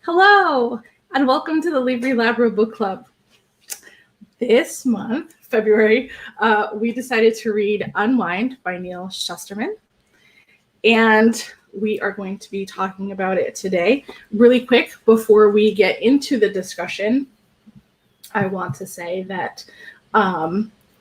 Hello, and welcome to the Libri Labra book club. This month, February, we decided to read Unwind by Neal Shusterman, and we are going to be talking about it today. Really quick, before we get into the discussion, I want to say that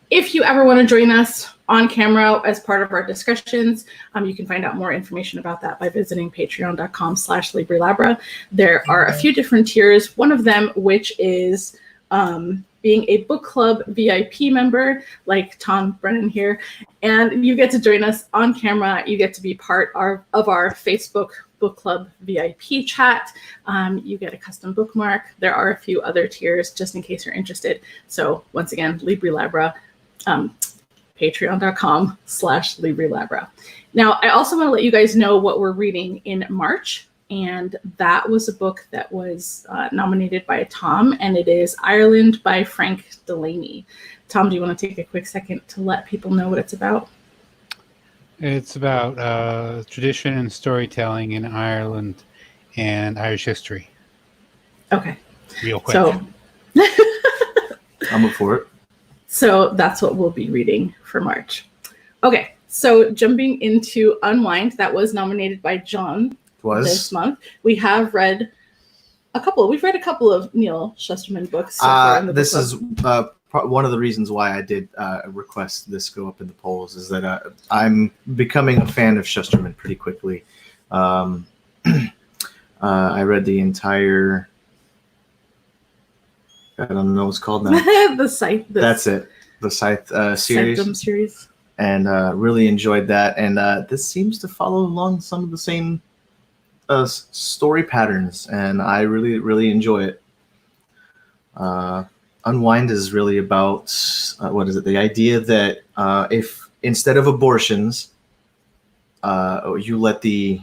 if you ever want to join us on camera as part of our discussions, you can find out more information about that by visiting patreon.com/Libri Labra. There are a few different tiers. One of them, which is being a book club VIP member, like Tom Brennan here, and you get to join us on camera. You get to be part of our Facebook book club VIP chat. You get a custom bookmark. There are a few other tiers just in case you're interested. So once again, Libri Labra, patreon.com/Libri Labra. Now, I also want to let you guys know what we're reading in March. And that was a book that was nominated by Tom, and it is Ireland by Frank Delaney. Tom, do you want to take a quick second to let people know what it's about? It's about tradition and storytelling in Ireland and Irish history. Okay. Real quick. So I'm up for it. So that's what we'll be reading for March. Okay, so jumping into Unwind, that was nominated by John this month. We've read a couple of Neal Shusterman books. So far in the this book is one of the reasons why I did request this go up in the polls, is that I'm becoming a fan of Shusterman pretty quickly. I read the entire, I don't know what's called now. the Scythe. That's it. The Scythe series. And really enjoyed that. And this seems to follow along some of the same story patterns, and I really, really enjoy it. Unwind is really about, the idea that if instead of abortions, you let the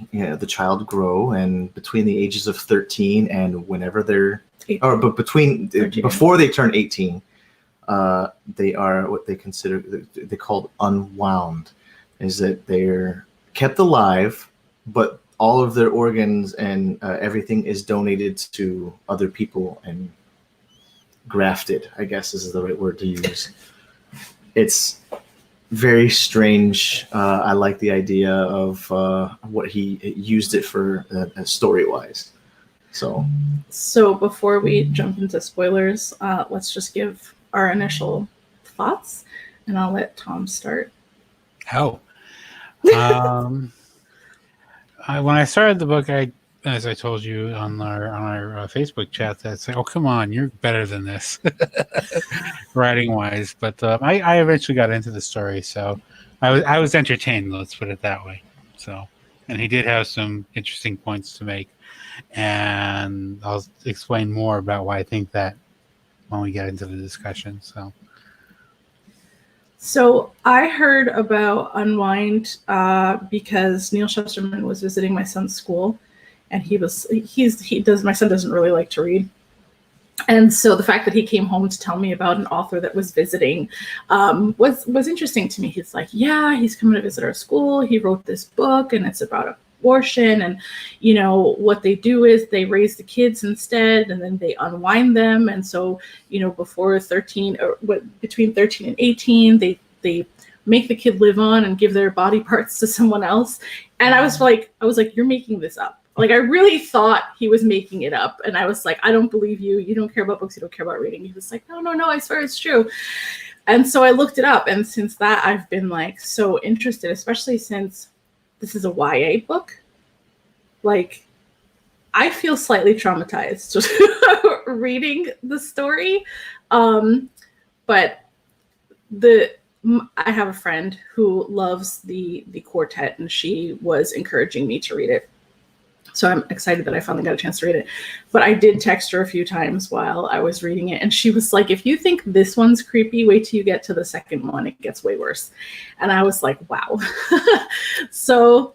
child grow, and between the ages of 13 and whenever they're 18. Before they turn 18, they are what they call unwound, is that they're kept alive, but all of their organs and everything is donated to other people and grafted, I guess is the right word to use. It's very strange. I like the idea of what he used it for story-wise. So before we jump into spoilers, let's just give our initial thoughts, and I'll let Tom start. When I started the book, as I told you on our Facebook chat, that's like, oh, come on, you're better than this, writing wise. But I eventually got into the story, so I was entertained. Let's put it that way. So, and he did have some interesting points to make, and I'll explain more about why I think that when we get into the discussion. So I heard about Unwind because Neal Shusterman was visiting my son's school, and my son doesn't really like to read. And so the fact that he came home to tell me about an author that was visiting was interesting to me. He's like, yeah, he's coming to visit our school. He wrote this book, and it's about abortion, and what they do is they raise the kids instead, and then they unwind them. And so before 13, or between 13 and 18, they make the kid live on and give their body parts to someone else. And I was like, you're making this up. Like, I really thought he was making it up, and I was like, I don't believe you. You don't care about books. You don't care about reading. He was like, no, I swear it's true. And so I looked it up, and since that, I've been like so interested, especially since this is a YA book. Like, I feel slightly traumatized reading the story. But I have a friend who loves the quartet, and she was encouraging me to read it. So I'm excited that I finally got a chance to read it. But I did text her a few times while I was reading it, and she was like, if you think this one's creepy, wait till you get to the second one. It gets way worse. And I was like, wow. So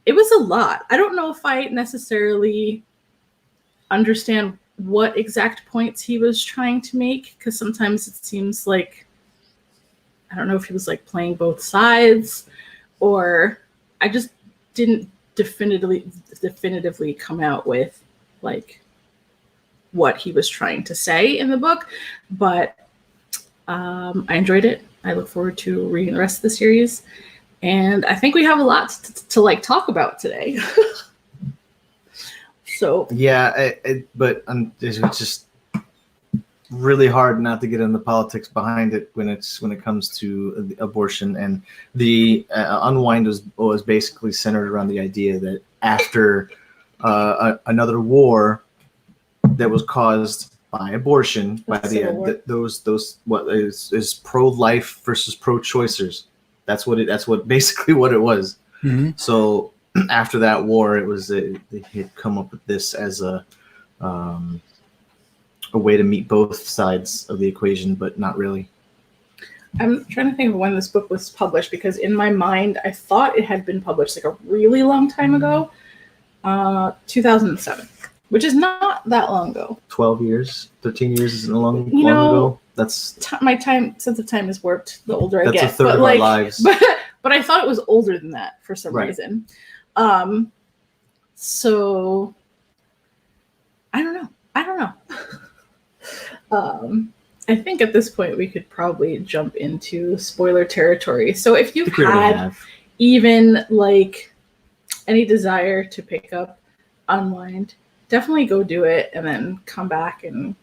it was a lot. I don't know if I necessarily understand what exact points he was trying to make, because sometimes it seems like, I don't know if he was like playing both sides, or I just didn't definitively come out with like what he was trying to say in the book, but I enjoyed it. I look forward to reading the rest of the series, and I think we have a lot to like talk about today. So yeah, but it's just really hard not to get in the politics behind it when it comes to abortion. And the Unwind was basically centered around the idea that after another war that was caused by abortion, by those what is pro-life versus pro-choicers. That's basically what it was. Mm-hmm. So after that war, they had come up with this as a way to meet both sides of the equation, but not really. I'm trying to think of when this book was published, because in my mind, I thought it had been published like a really long time ago, 2007, which is not that long ago. 12 years, 13 years isn't long ago. That's my sense of time is warped the older I get. That's a third of our lives. But I thought it was older than that for some reason. So I don't know. I think at this point we could probably jump into spoiler territory. So if you've had even like any desire to pick up Unwind, definitely go do it and then come back and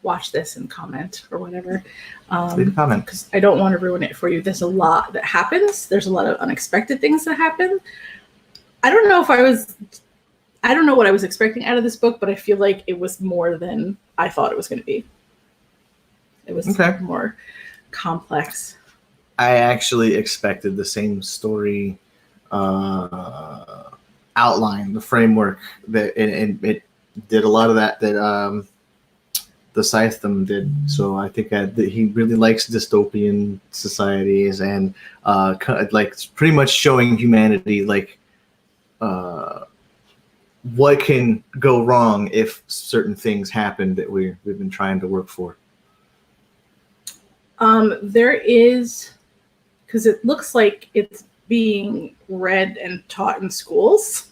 watch this and comment or whatever. Leave a comment. Because I don't want to ruin it for you. There's a lot that happens. There's a lot of unexpected things that happen. I don't know what I was expecting out of this book, but I feel like it was more than I thought it was going to be. It was more complex. I actually expected the same story outline, the framework that, and it did a lot of that the Scythedom did. So I think he really likes dystopian societies and like pretty much showing humanity like what can go wrong if certain things happen that we've been trying to work for. There is, because it looks like it's being read and taught in schools.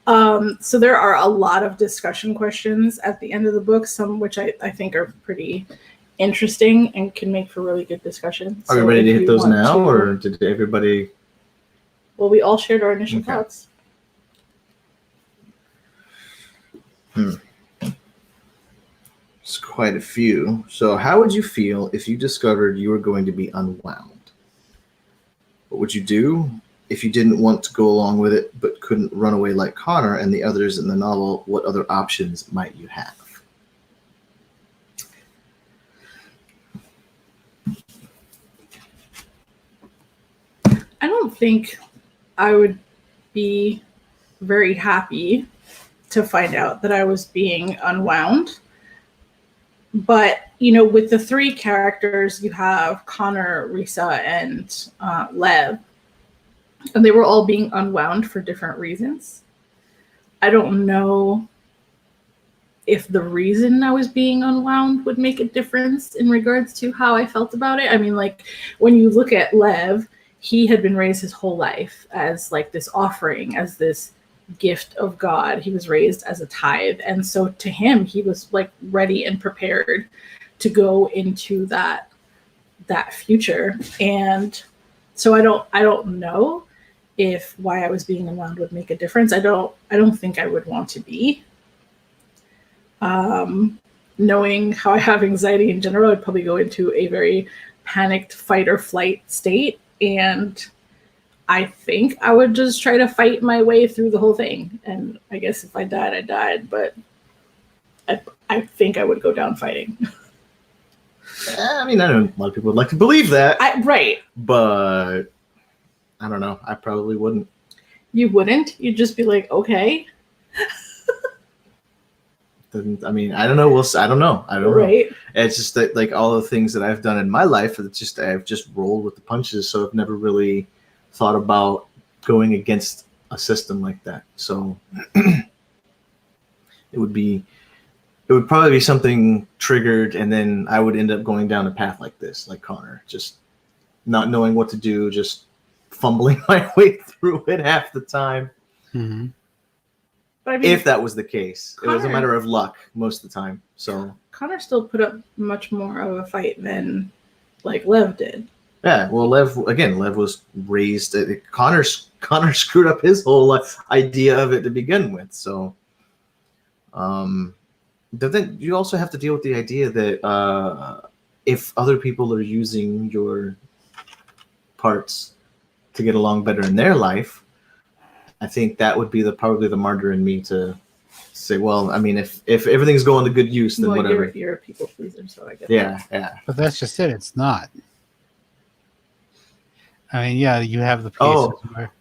So there are a lot of discussion questions at the end of the book, some which I think are pretty interesting and can make for really good discussion. Are we ready to hit those now, or did everybody? Well, we all shared our initial thoughts. It's quite a few. So how would you feel if you discovered you were going to be unwound? What would you do if you didn't want to go along with it but couldn't run away like Connor and the others in the novel? What other options might you have? I don't think I would be very happy to find out that I was being unwound. But, with the three characters, you have Connor, Risa, and Lev, and they were all being unwound for different reasons. I don't know if the reason I was being unwound would make a difference in regards to how I felt about it. I mean, like, when you look at Lev, he had been raised his whole life as like this offering, as this gift of God. He was raised as a tithe. And so to him, he was like ready and prepared to go into that future. And so I don't know if why I was being unwound would make a difference. I don't think I would want to be. Knowing how I have anxiety in general, I'd probably go into a very panicked fight or flight state. And I think I would just try to fight my way through the whole thing. And I guess if I died, I died. But I think I would go down fighting. I mean, I know a lot of people would like to believe that. Right. But I don't know. I probably wouldn't. You wouldn't? You'd just be like, okay. I mean, I don't know. I don't know. Right. It's just that, like, all the things that I've done in my life, I've just rolled with the punches. So I've never really thought about going against a system like that. So it would probably be something triggered, and then I would end up going down a path like this, like Connor, just not knowing what to do, just fumbling my way through it half the time. Mm-hmm. But I mean, if that was the case. It was a Connor- matter of luck most of the time. So Connor still put up much more of a fight than like Lev did. yeah, well, Lev was raised. Connor screwed up his whole idea of it to begin with. So, but then you also have to deal with the idea that if other people are using your parts to get along better in their life, I think that would be probably the martyr in me to say, well, I mean, if everything's going to good use, then whatever. You're a people pleaser, so I get Yeah. But that's just it. It's not. I mean, yeah, you have the cases where,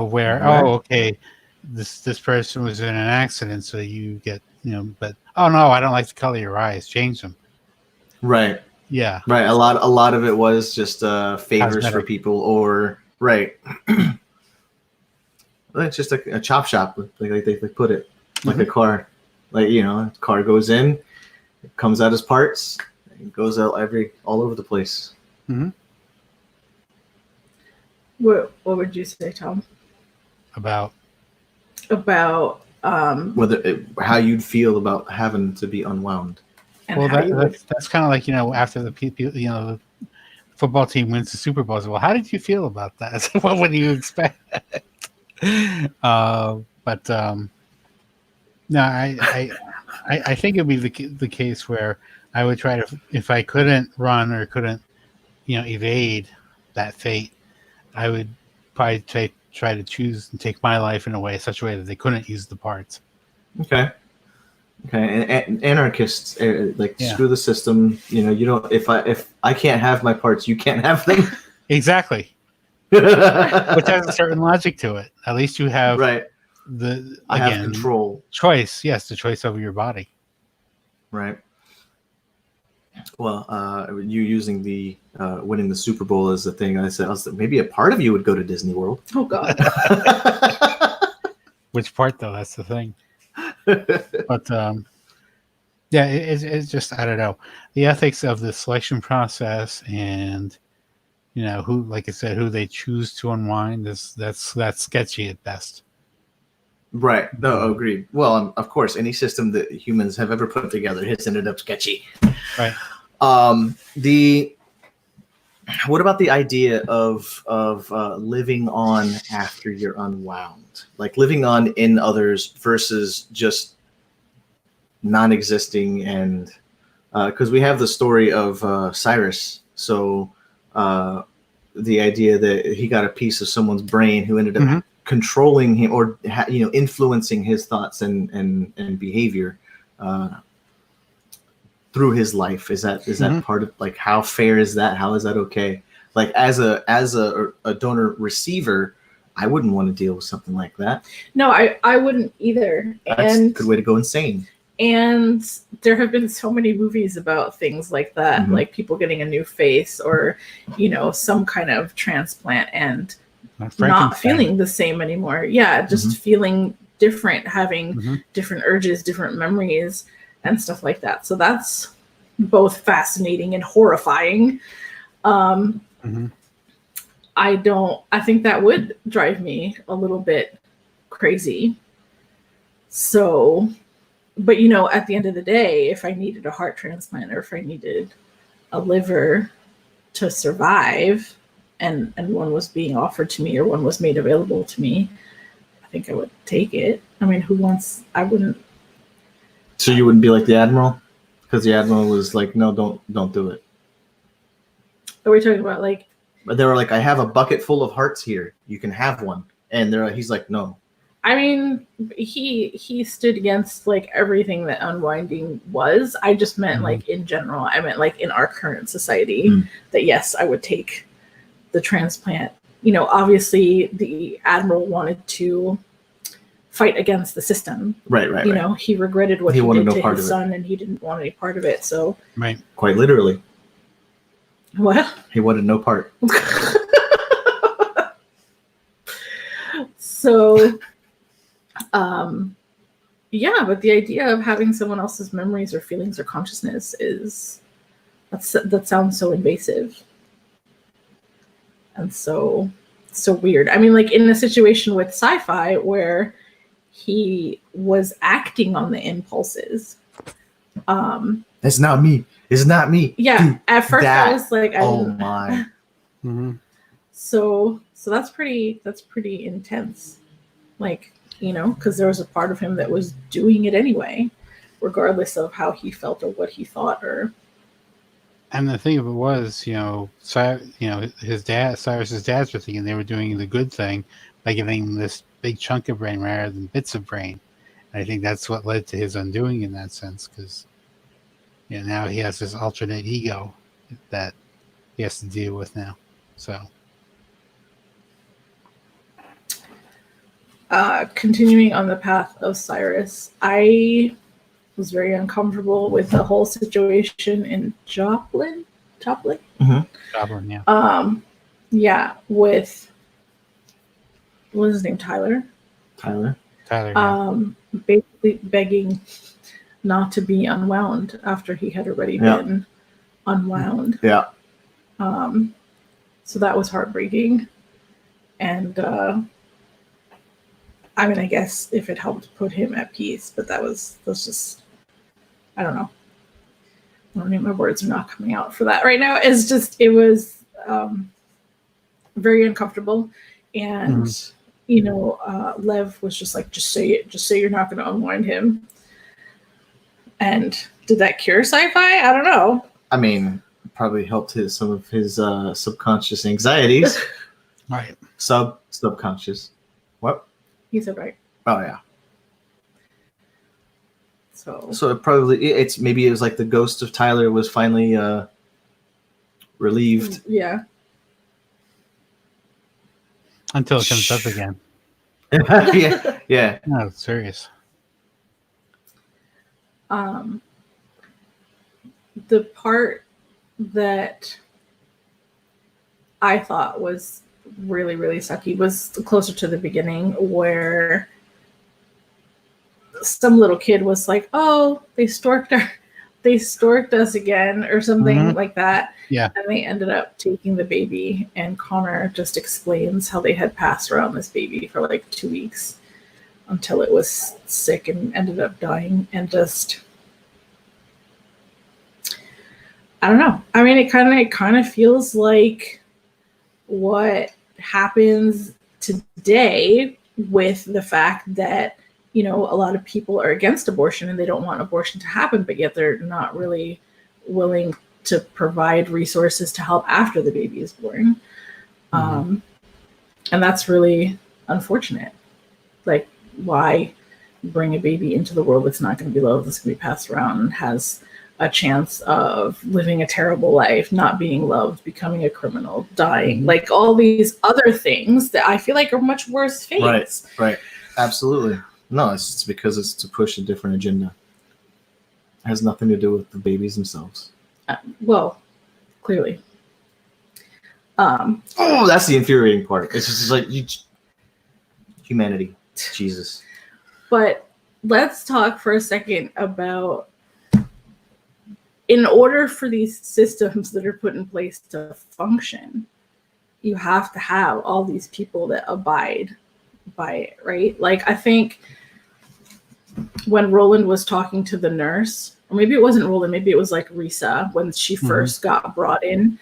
where Right. okay, this person was in an accident, so you get, but oh no, I don't like the color of your eyes. Change them. Right. Yeah. Right. A lot of it was just favors Cosmetic. for people, or right. It's just a chop shop, like they put it, like a car. Like, a car goes in, it comes out as parts, it goes out all over the place. Mm-hmm. What would you say, Tom? About How you'd feel about having to be unwound. and well, how you would. that's kind of like after the people the football team wins the Super Bowl. Well, how did you feel about that? What would you expect? But no, I think it'd be the case where I would try to, if I couldn't run or couldn't evade that fate, I would probably try to choose and take my life in such a way that they couldn't use the parts. Okay. And anarchists Yeah. screw the system. You don't. If I can't have my parts, you can't have them. Exactly. Which has a certain logic to it. At least you have Right. I have again, control. choice. Yes, the choice over your body. Right. Well, you using the winning the Super Bowl as a thing. I said maybe a part of you would go to Disney World. Oh God. Which part though? That's the thing. But yeah, it's just, I don't know, the ethics of the selection process, and who, like I said, who they choose to unwind, that's sketchy at best. Right. No, agreed. Well, of course, any system that humans have ever put together has ended up sketchy. Right. What about the idea of living on after you're unwound, like living on in others versus just non-existing? And because we have the story of Cyrus, so the idea that he got a piece of someone's brain who ended up controlling him, or influencing his thoughts and behavior through his life. Is that part of, like, how fair is that? How is that okay? Like, as a donor receiver, I wouldn't want to deal with something like that. No, I wouldn't either. That's a good way to go insane. And there have been so many movies about things like that, like people getting a new face, or some kind of transplant and not feeling the same anymore. Yeah, just feeling different, having different urges, different memories, and stuff like that. So that's both fascinating and horrifying. I think that would drive me a little bit crazy. So, but at the end of the day, if I needed a heart transplant, or if I needed a liver to survive, and one was being offered to me, or one was made available to me, I think I would take it. I mean, I wouldn't. So you wouldn't be like the Admiral? Because the Admiral was like, no, don't do it. Are we talking about like? But they were like, I have a bucket full of hearts here. You can have one. And he's like, no. I mean, he stood against like everything that unwinding was. I just meant like in general. I meant like in our current society, that yes, I would take the transplant. Obviously the Admiral wanted to fight against the system. Right. He regretted what he did to his son, and he didn't want any part of it. So quite literally. What? He wanted no part. So, yeah, but the idea of having someone else's memories or feelings or consciousness that sounds so invasive. And so weird. I mean, like in a situation with sci-fi where he was acting on the impulses. It's not me. It's not me. Yeah. Dude, At first I was like, oh my. Mhm. So that's pretty intense. Like, you know, because there was a part of him that was doing it anyway, regardless of how he felt or what he thought. Or And the thing of it was, his dad, Cyrus's dads were thinking they were doing the good thing by giving him this big chunk of brain rather than bits of brain. And I think that's what led to his undoing in that sense, because now he has this alternate ego that he has to deal with now. So, continuing on the path of Cyrus, I was very uncomfortable with the whole situation in Joplin. Goblin, yeah. Yeah, with what was his name, Tyler, Yeah. basically begging not to be unwound after he had already been unwound. Yeah. So that was heartbreaking, and I mean, I guess if it helped put him at peace, but that's just, I don't know. I don't know, my words are not coming out for that right now. It was very uncomfortable. And, Lev was just like, just say it. Just say you're not going to unwind him. And did that cure sci-fi? I don't know. I mean, probably helped some of his subconscious anxieties. Right. Subconscious. What? He said right. Oh yeah. So it probably maybe it was like the ghost of Tyler was finally relieved. Yeah. Until it comes up again. Yeah. No, it's serious. The part that I thought was really, really sucky was closer to the beginning, where some little kid was like, "Oh, they storked us again," or something like that. Yeah. And they ended up taking the baby, and Connor just explains how they had passed around this baby for like 2 weeks until it was sick and ended up dying. And just, I don't know. I mean, it kind of feels like what happens today with the fact that, a lot of people are against abortion and they don't want abortion to happen, but yet they're not really willing to provide resources to help after the baby is born. And that's really unfortunate. Like, why bring a baby into the world that's not going to be loved, that's going to be passed around, and has a chance of living a terrible life, not being loved, becoming a criminal, dying, like all these other things that I feel like are much worse fates. Right. Absolutely. No, it's because it's to push a different agenda. It has nothing to do with the babies themselves. Well, clearly. Oh, that's the infuriating part. It's just like humanity. Jesus. But let's talk for a second about, in order for these systems that are put in place to function, you have to have all these people that abide by it, right? Like, I think when Roland was talking to the nurse, or maybe it wasn't Roland, maybe it was like Risa, when she first got brought in,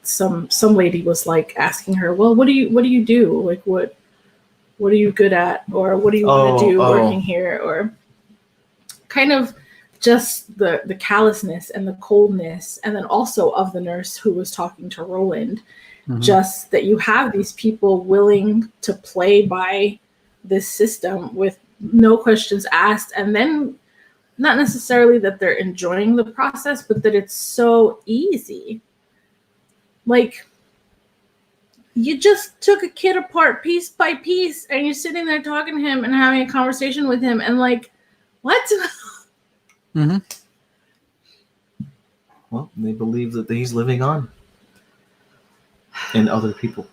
some lady was like asking her, well, what do you do? Like, what are you good at? Or what do you want to do working here? Or kind of just the callousness and the coldness, and then also of the nurse who was talking to Roland, just that you have these people willing to play by this system with no questions asked, and then not necessarily that they're enjoying the process, but that it's so easy. Like, you just took a kid apart piece by piece, and you're sitting there talking to him and having a conversation with him, and like, what? Well, they believe that he's living on in other people.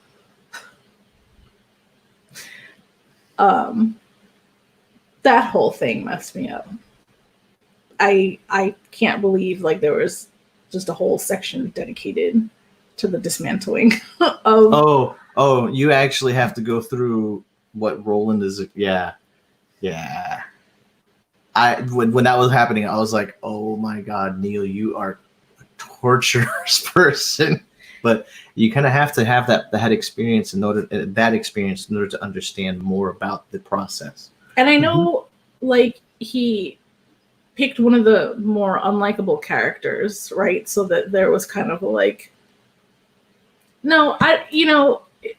That whole thing messed me up. I can't believe like there was just a whole section dedicated to the dismantling of. Oh, you actually have to go through what Roland is. Yeah. Yeah. When that was happening, I was like, "Oh my God, Neal, you are a torturous person." But you kind of have to have that experience in order to understand more about the process. And I know, like, he picked one of the more unlikable characters, right? So that there was kind of a like, no,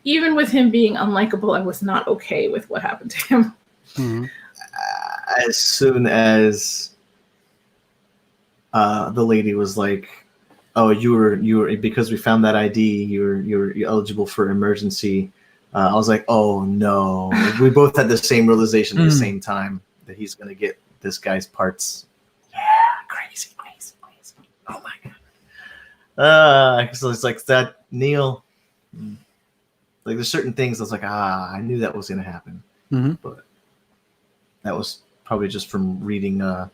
even with him being unlikable, I was not okay with what happened to him. Mm-hmm. As soon as the lady was like, "Oh, you were because we found that ID, you're eligible for emergency." I was like, "Oh no!" We both had the same realization at the same time that he's gonna get this guy's parts. Yeah, crazy. Oh my God. So it's like that, Neal. Like there's certain things I was like, I knew that was gonna happen, but that was probably just from reading the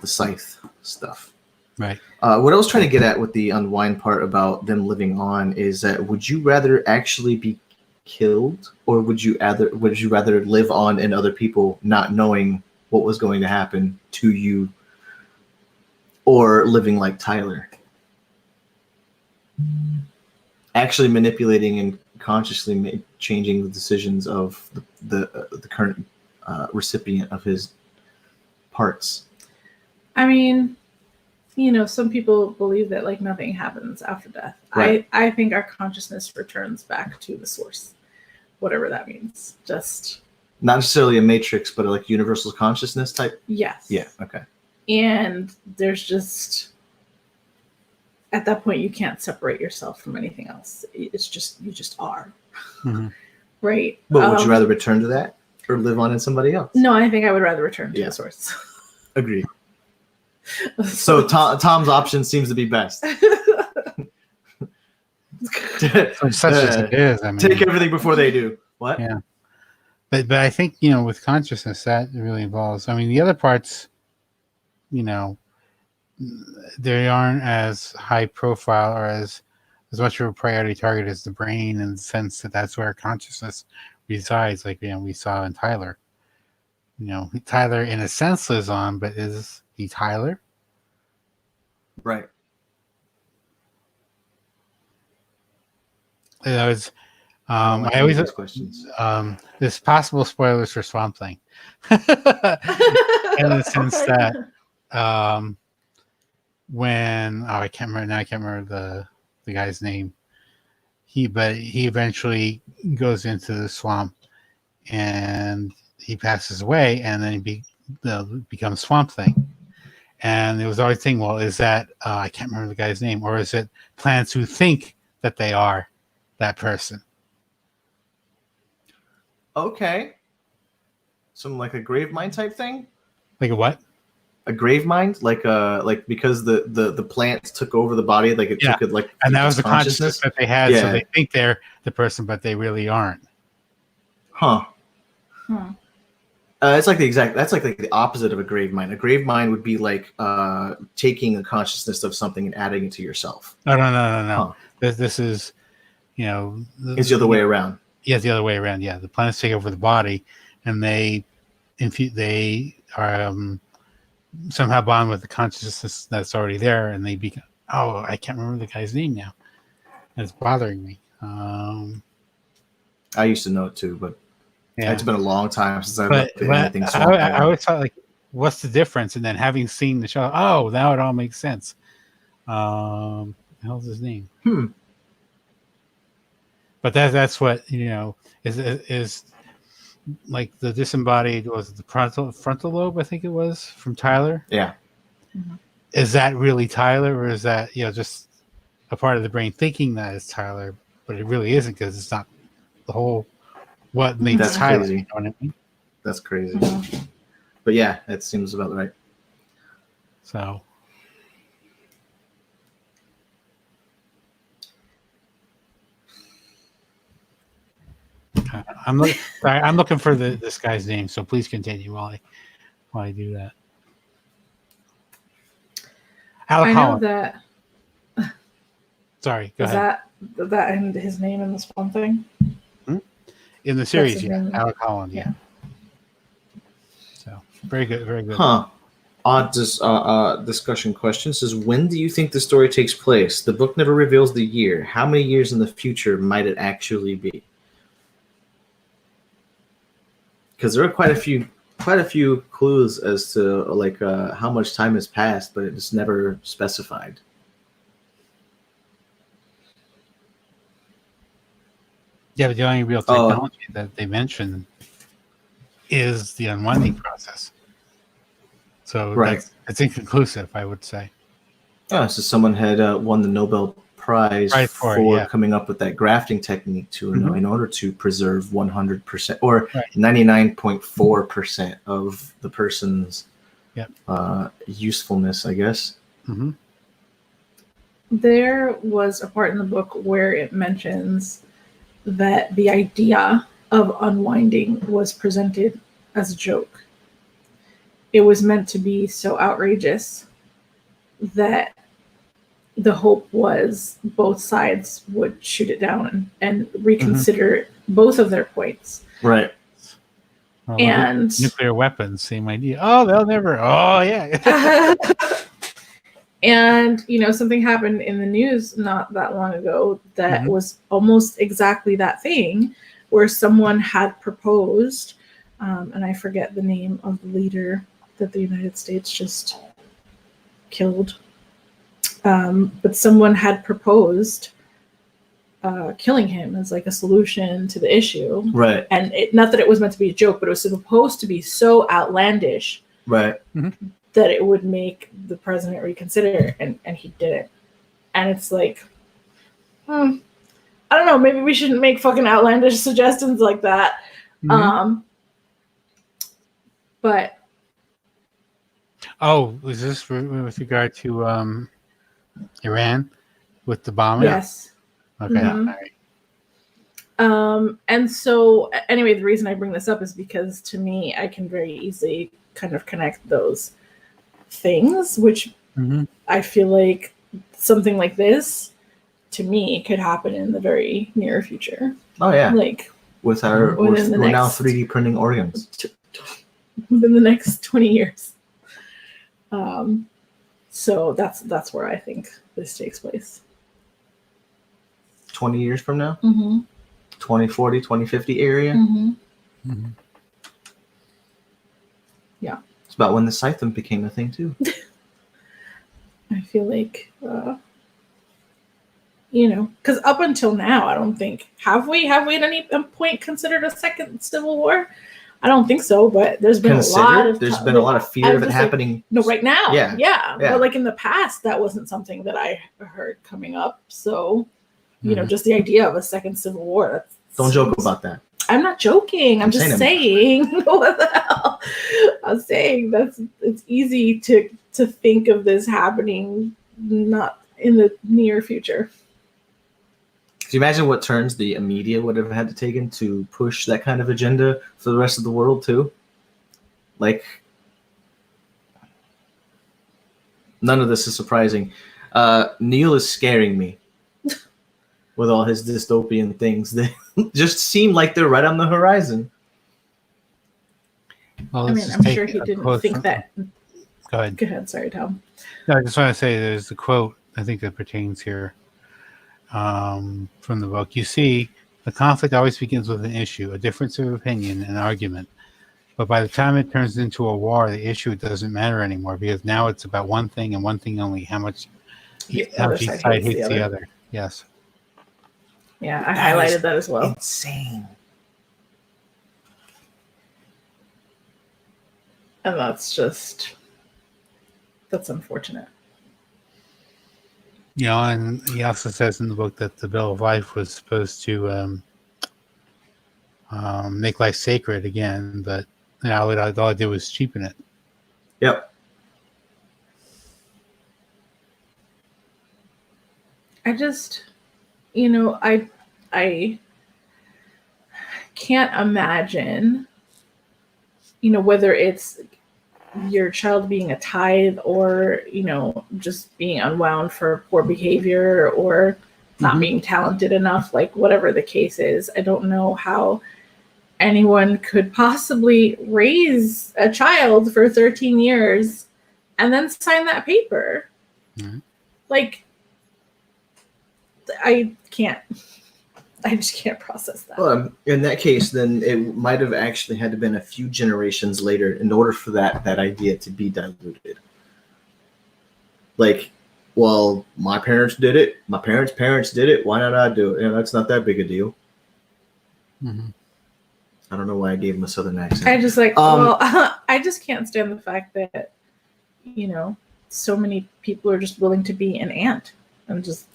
Scythe stuff. Right. What I was trying to get at with the Unwind part about them living on is that would you rather actually be killed, or would you rather live on in other people not knowing what was going to happen to you, or living like Tyler, actually manipulating and consciously changing the decisions of the current recipient of his parts? I mean, some people believe that like nothing happens after death. Right. I think our consciousness returns back to the source, whatever that means. Just not necessarily a matrix, but like universal consciousness type. Yes. Yeah. Okay. And there's just, at that point, you can't separate yourself from anything else. It's just, you just are. Right. But would you rather return to that or live on in somebody else? No, I think I would rather return to the source. Agreed. So Tom's option seems to be best. Such as it is. I mean, take everything before they do. What? Yeah. But I think, with consciousness, that really involves, I mean, the other parts, they aren't as high profile or as much of a priority target as the brain, in the sense that that's where consciousness resides. Like, we saw in Tyler. Tyler in a sense lives on, but is he Tyler? Right. I always these questions. There's possible spoilers for Swamp Thing, in the sense that when I can't remember the guy's name. He eventually goes into the swamp and he passes away, and then he becomes Swamp Thing. And it was always thinking, well, is that I can't remember the guy's name, or is it plants who think that they are that person? Okay. Some like a grave mind type thing? Like a what? A grave mind? Like because the plants took over the body, like it took it like, and that was the consciousness that they had, so they think they're the person, but they really aren't. Huh. It's like that's like the opposite of a grave mind. A grave mind would be like taking a consciousness of something and adding it to yourself. No. Huh. This is, it's the other way around. Yeah, the other way around. Yeah, the planets take over the body, and they are somehow bond with the consciousness that's already there, and they become. Oh, I can't remember the guy's name now. It's bothering me. I used to know it too, but it's been a long time since I've looked at anything. I always thought, like, what's the difference? And then having seen the show, oh, now it all makes sense. The hell's his name? But that's what is like the disembodied, was it the frontal lobe? I think it was from Tyler. Yeah. Is that really Tyler, or is that just a part of the brain thinking that is Tyler, but it really isn't, because it's not the whole what makes That's Tyler. crazy. You know what I mean? That's crazy. But yeah, that seems about right. So. I'm looking for this guy's name, so please continue while I do that. Alec Holland. That. Sorry, go ahead. Is that and his name in this one thing? In the series, yeah. Alec Holland, yeah. So very good, very good. Huh. Odd discussion question says, when do you think the story takes place? The book never reveals the year. How many years in the future might it actually be? Because there are quite a few clues as to like how much time has passed, but it's never specified. Yeah, but the only real technology that they mention is the unwinding process. So Right. it's inconclusive, I would say. Oh, so someone had won the Nobel Prize for coming up with that grafting technique to in order to preserve 100% or 99.4% of the person's usefulness, I guess. Mm-hmm. There was a part in the book where it mentions that the idea of unwinding was presented as a joke. It was meant to be so outrageous that the hope was both sides would shoot it down and reconsider both of their points. Right. Well, and nuclear weapons, same idea. Oh, they'll never. Oh, yeah. And, something happened in the news not that long ago that was almost exactly that thing, where someone had proposed, and I forget the name of the leader that the United States just killed. But someone had proposed killing him as like a solution to the issue. Right. And not that it was meant to be a joke, but it was supposed to be so outlandish. Right. That it would make the president reconsider, and he didn't. And it's like, I don't know, maybe we shouldn't make fucking outlandish suggestions like that. But was this with regard to Iran with the bombing? yes. Okay. All right. And so anyway, the reason I bring this up is because to me, I can very easily kind of connect those things, which I feel like something like this to me could happen in the very near future. Oh yeah. Like with we're now 3D printing organs. Within the next 20 years. So that's where I think this takes place. 20 years from now? 2040, 2050 area? Yeah. It's about when the Scythum became a thing too. I feel like, because up until now, I don't think, have we at any point considered a second civil war? I don't think so, but there's been a lot of fear of it happening. No, right now. Yeah. Yeah. But like in the past, that wasn't something that I heard coming up. So, just the idea of a second civil war. Don't joke about that. I'm not joking. I'm just saying. What the hell? I'm saying it's easy to think of this happening not in the near future. Can you imagine what turns the media would have had to take in to push that kind of agenda for the rest of the world too? Like, none of this is surprising. Neal is scaring me with all his dystopian things. They just seem like they're right on the horizon. Well, I'm sure he didn't think that. Go ahead. Go ahead. Sorry, Tom. No, I just want to say there's a quote I think that pertains here from the book. You see, the conflict always begins with an issue, a difference of opinion, an argument. But by the time it turns into a war, the issue doesn't matter anymore because now it's about one thing and one thing only: how much each side hates the other. Yes. Yeah, I highlighted that as well. Insane. And that's unfortunate. And he also says in the book that the Bill of Life was supposed to make life sacred again, but all it did was cheapen it. Yep. I just, I can't imagine, whether it's your child being a tithe or, just being unwound for poor behavior or not being talented enough, like whatever the case is. I don't know how anyone could possibly raise a child for 13 years and then sign that paper. Mm-hmm. Like, I just can't process that. Well, in that case, then it might have actually had to been a few generations later in order for that idea to be diluted. Like, well, my parents did it. My parents did it. Why not I do it? That's not that big a deal. Mm-hmm. I don't know why I gave him a southern accent. I just I just can't stand the fact that, so many people are just willing to be an ant and just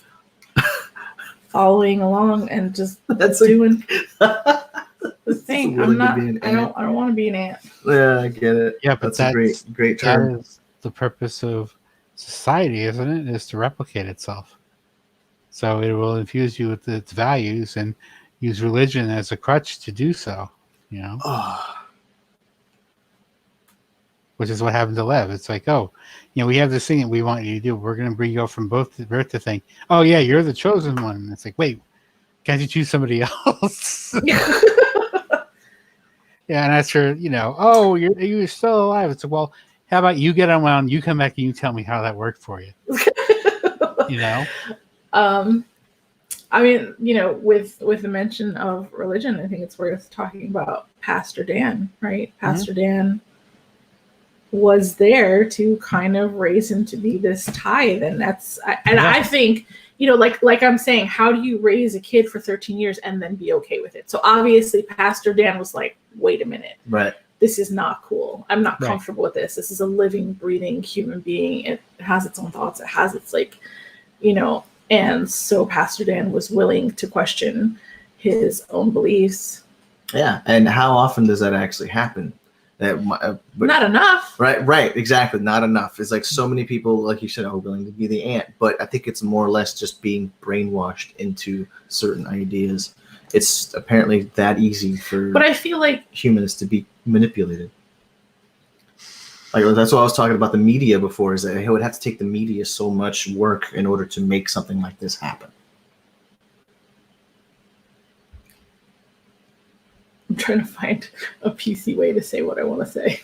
following along and just doing the thing. I don't want to be an ant. Yeah, I get it. Yeah, but that's a great term. That is the purpose of society, isn't it? Is to replicate itself. So it will infuse you with its values and use religion as a crutch to do so. Which is what happened to Lev. It's like, we have this thing that we want you to do. We're going to bring you up from birth to thing. Oh, yeah, you're the chosen one. And it's like, wait, can't you choose somebody else? Yeah, and that's her, you're still alive. It's like, well, how about you get unwound, you come back and you tell me how that worked for you. I mean, with the mention of religion, I think it's worth talking about Pastor Dan, right? Pastor Dan was there to kind of raise him to be this tithe, and I think, like I'm saying, how do you raise a kid for 13 years and then be okay with it? So obviously Pastor Dan was like, wait a minute, right? This is not cool. I'm not comfortable with this. This is a living, breathing human being. It has its own thoughts. It has its and so Pastor Dan was willing to question his own beliefs. Yeah, and how often does that actually happen? Not enough. Right, exactly. Not enough. It's like so many people, like you said, are willing to be the ant, but I think it's more or less just being brainwashed into certain ideas. It's apparently that easy for I feel like humans to be manipulated. Like, that's what I was talking about the media before, is that it would have to take the media so much work in order to make something like this happen. I'm trying to find a PC way to say what I want to say.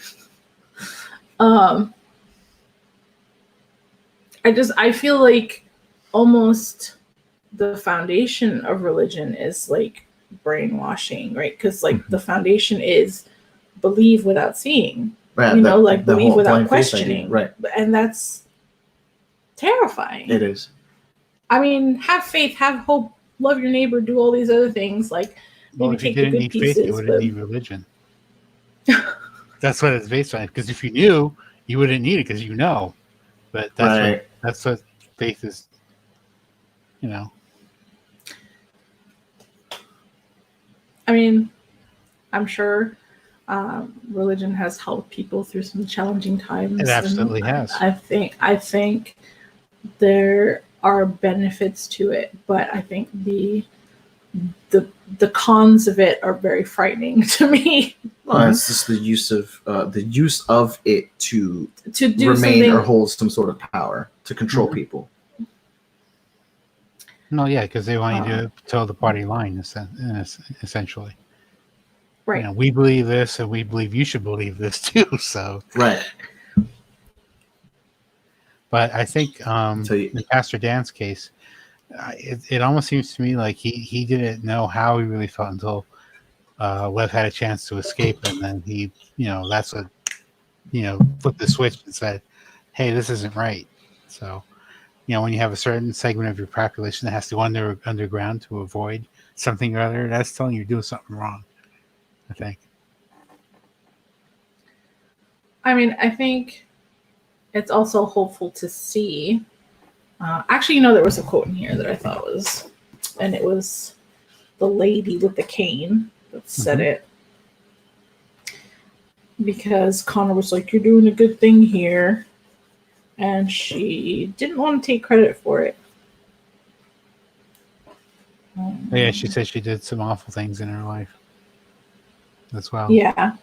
I feel like almost the foundation of religion is like brainwashing, right? Because the foundation is believe without seeing, believe without questioning, right? And that's terrifying. It is. I mean, have faith, have hope, love your neighbor, do all these other things. Like, maybe if take you the didn't good need pieces. Faith, you wouldn't need religion. That's what it's based on. Because if you knew, you wouldn't need it because you know. But that's what faith is. I mean, I'm sure religion has helped people through some challenging times. It absolutely has. I think there are benefits to it, but I think the cons of it are very frightening to me. Well, it's just the use of it to do remain or hold some sort of power to control people. No, yeah, because they want you to toe the party line, essentially. Right. We believe this, and we believe you should believe this too. So right. But I think in Pastor Dan's case, it almost seems to me like he didn't know how he really felt until Lev had a chance to escape, and then he, that's what, flipped the switch and said, "Hey, this isn't right." So, when you have a certain segment of your population that has to go underground to avoid something or other, that's telling you you're doing something wrong, I think. I mean, I think it's also hopeful to see. Actually, there was a quote in here that I thought was, and it was the lady with the cane that said it. Because Connor was like, "You're doing a good thing here." And she didn't want to take credit for it. Yeah, she said she did some awful things in her life as well. Yeah.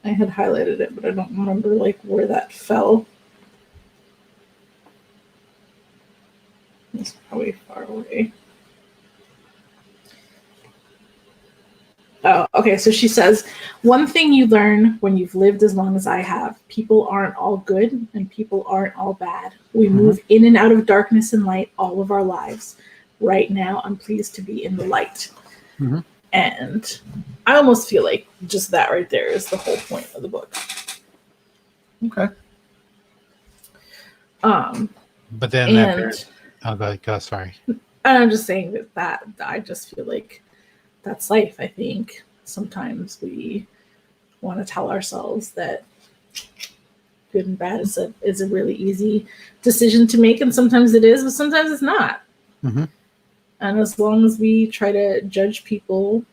I had highlighted it, but I don't remember where that fell. It's probably far away. Okay, so she says, one thing you learn when you've lived as long as I have, people aren't all good and people aren't all bad. We move in and out of darkness and light all of our lives. Right now, I'm pleased to be in the light. And I almost feel like just that right there is the whole point of the book. Okay. But then go, sorry. I'm just saying that I just feel like that's life. I think sometimes we want to tell ourselves that good and bad is a really easy decision to make, and sometimes it is, but sometimes it's not. And as long as we try to judge people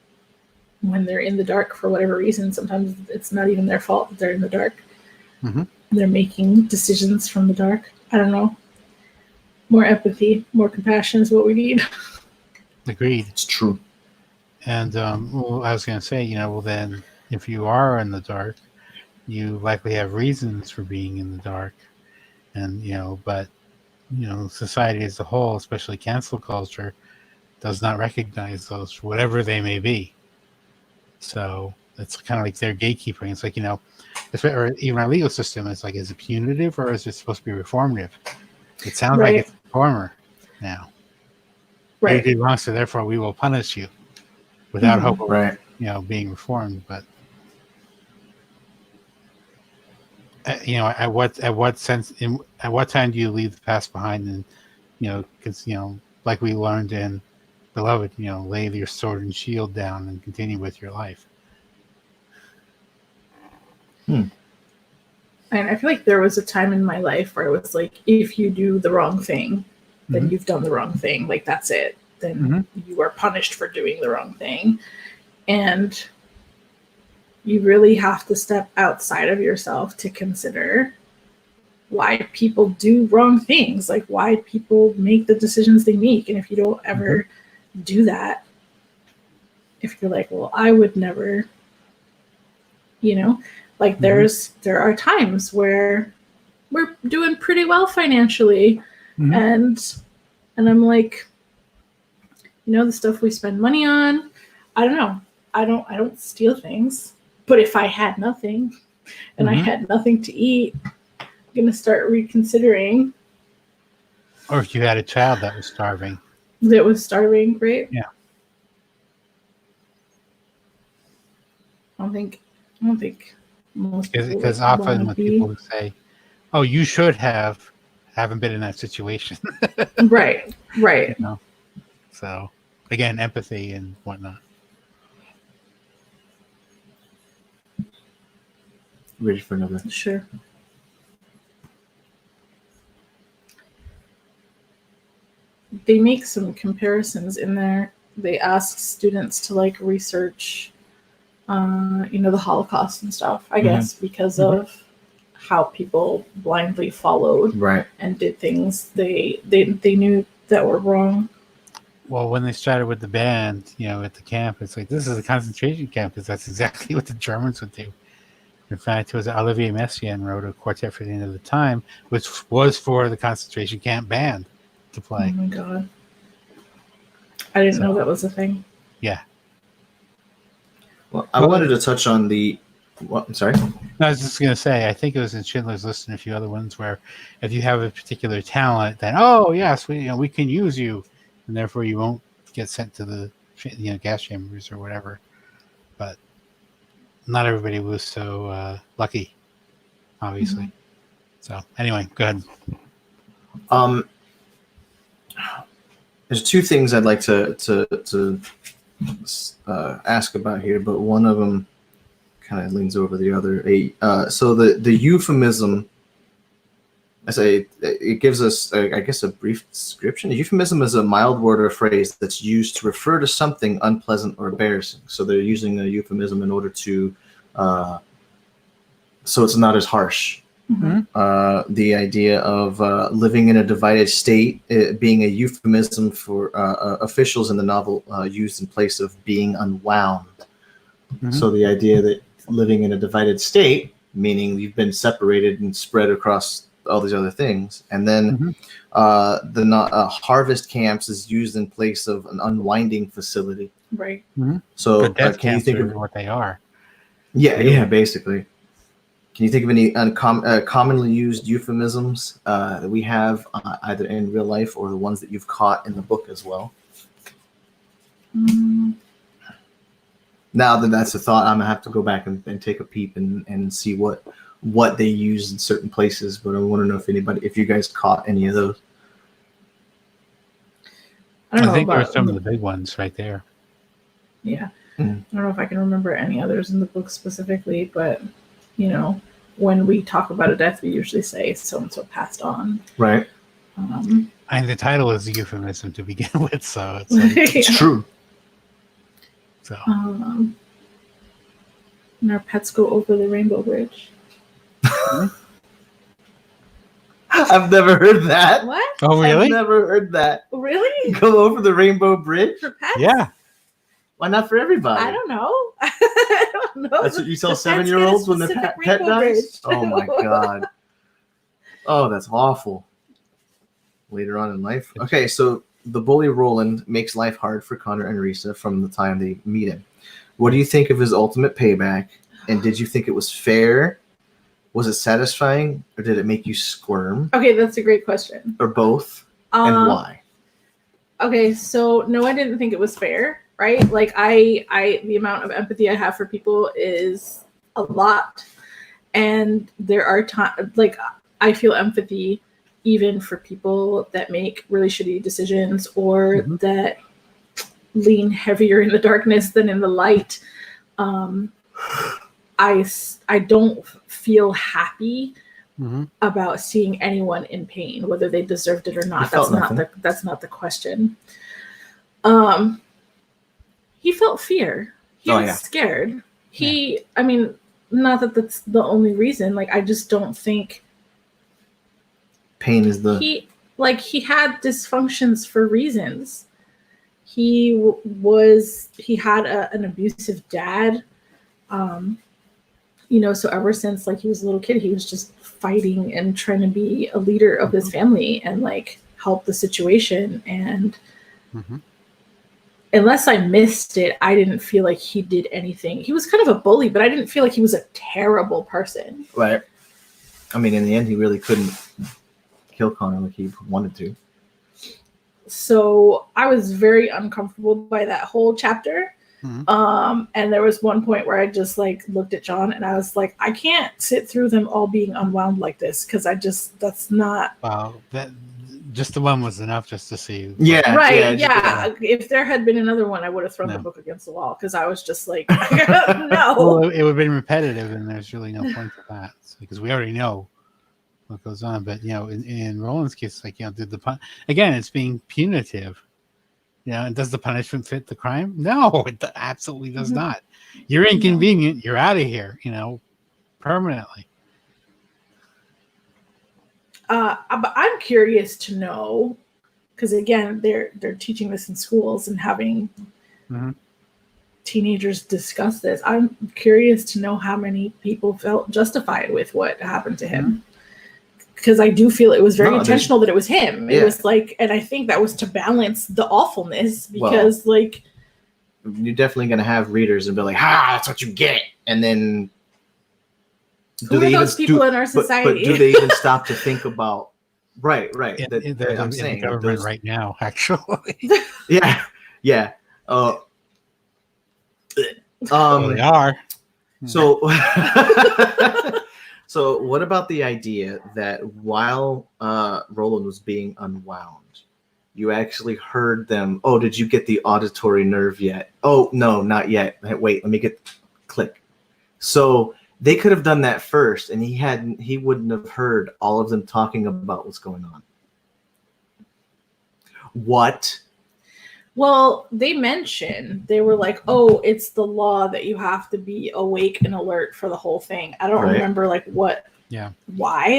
when they're in the dark for whatever reason, sometimes it's not even their fault that they're in the dark. They're making decisions from the dark. I don't know. More empathy, more compassion is what we need. Agreed. It's true. And well, I was going to say, well, then if you are in the dark, you likely have reasons for being in the dark. And, but, society as a whole, especially cancel culture, does not recognize those, whatever they may be. So it's kind of like their gatekeeping. It's like, or even our legal system, it's like, is it punitive or is it supposed to be reformative? It sounds like it's reformer now. Right. You did wrong, so therefore we will punish you without hope of, being reformed. But at what time do you leave the past behind? And because like we learned in Beloved, lay your sword and shield down and continue with your life. And I feel like there was a time in my life where it was like, if you do the wrong thing, then you've done the wrong thing. Like, that's it. Then you are punished for doing the wrong thing. And you really have to step outside of yourself to consider why people do wrong things, like why people make the decisions they make. And if you don't ever do that, if you're like, well, I would never, like there are times where we're doing pretty well financially, and I'm like, the stuff we spend money on, I don't know. I don't steal things, but if I had nothing and I had nothing to eat, I'm gonna start reconsidering. Or if you had a child that was starving. Right? Yeah. I don't think most people, because often when people say, "Oh, you should haven't been in that situation." right. So again, empathy and whatnot. Ready for another? Sure. They make some comparisons in there. They ask students to research, the Holocaust and stuff, I guess, because of how people blindly followed and did things they knew that were wrong. Well, when they started with the band, at the camp, it's like, this is a concentration camp, because that's exactly what the Germans would do. In fact, it was Olivier Messiaen wrote a quartet for the end of the time, which was for the concentration camp band to play. Oh my God. I didn't know that was a thing. Yeah. Well, I wanted to touch on the... What? I'm sorry? No, I was just going to say, I think it was in Schindler's List and a few other ones where if you have a particular talent, then, oh, yes, we can use you, and therefore you won't get sent to the gas chambers or whatever. But not everybody was so lucky, obviously. So anyway, go ahead. There's two things I'd like to ask about here, but one of them kind of leans over the other. So the euphemism, I say, it gives us, I guess, a brief description. A euphemism is a mild word or phrase that's used to refer to something unpleasant or embarrassing. So they're using a euphemism in order to, so it's not as harsh. The idea of living in a divided state being a euphemism for officials in the novel used in place of being unwound. So the idea that living in a divided state, meaning you've been separated and spread across all these other things, and then harvest camps is used in place of an unwinding facility. Right. So But death can you camps think are of what they are. yeah, basically. Can you think of any commonly used euphemisms that we have either in real life or the ones that you've caught in the book as well? Now that that's a thought, I'm gonna have to go back and take a peep and see what they use in certain places. But I want to know if you guys caught any of those. I don't know think there are about some of the big ones right there. Yeah. Mm. I don't know if I can remember any others in the book specifically, but you know, when we talk about a death, we usually say so and so passed on. Right. Um, And the title is a euphemism to begin with, so it's like, It's true. so. and our pets go over the rainbow bridge. I've never heard that. What? Oh, really? I've never heard that. Really? Go over the rainbow bridge? For pets? Yeah. Why not for everybody? I don't know. I don't know. That's what you tell The pets 7-year-olds get a when their specific pet rainbow dies? bridge. Oh my god. Oh, that's awful. Later on in life. Okay, so the bully Roland makes life hard for Connor and Risa from the time they meet him. What do you think of his ultimate payback? And did you think it was fair? Was it satisfying? Or did it make you squirm? Okay, that's a great question. Or both? And why? Okay, so no, I didn't think it was fair, right? Like I the amount of empathy I have for people is a lot. And there are times like I feel empathy even for people that make really shitty decisions or that lean heavier in the darkness than in the light. I don't feel happy about seeing anyone in pain, whether they deserved it or not. That's not the question. He felt fear. He was scared. I mean, not that that's the only reason. Like, I just don't think pain is the he had dysfunctions for reasons. He had an abusive dad. So ever since like he was a little kid, he was just fighting and trying to be a leader of his family and like help the situation. And unless I missed it, I didn't feel like he did anything. He was kind of a bully, but I didn't feel like he was a terrible person. right. I mean, in the end, he really couldn't kill Connor like he wanted to. So I was very uncomfortable by that whole chapter. And there was one point where I just like looked at John and I was like, I can't sit through them all being unwound like this because that's not. Wow, that just the one was enough just to see. Yeah, right. Yeah. If there had been another one, I would have thrown the book against the wall because I was just like, no. Well, it would have been repetitive, and there's really no point to that because we already know what goes on. But in Roland's case, like did the again, it's being punitive. And does the punishment fit the crime? No, it absolutely does not. You're inconvenient. You're out of here, permanently. But I'm curious to know, because again, they're teaching this in schools and having teenagers discuss this. I'm curious to know how many people felt justified with what happened to him. Because I do feel it was very intentional that it was him. It was like, and I think that was to balance the awfulness because you're definitely going to have readers and be like, that's what you get. And then who are those people in our society? But do they even stop to think about, right. That I'm saying the government right now, actually. Yeah. They are. So So what about the idea that while Roland was being unwound, you actually heard them, oh, did you get the auditory nerve yet? Oh, no, not yet. Wait, let me get click. So they could have done that first, and he wouldn't have heard all of them talking about what's going on. What? Well, they were like, oh, it's the law that you have to be awake and alert for the whole thing. I don't remember like why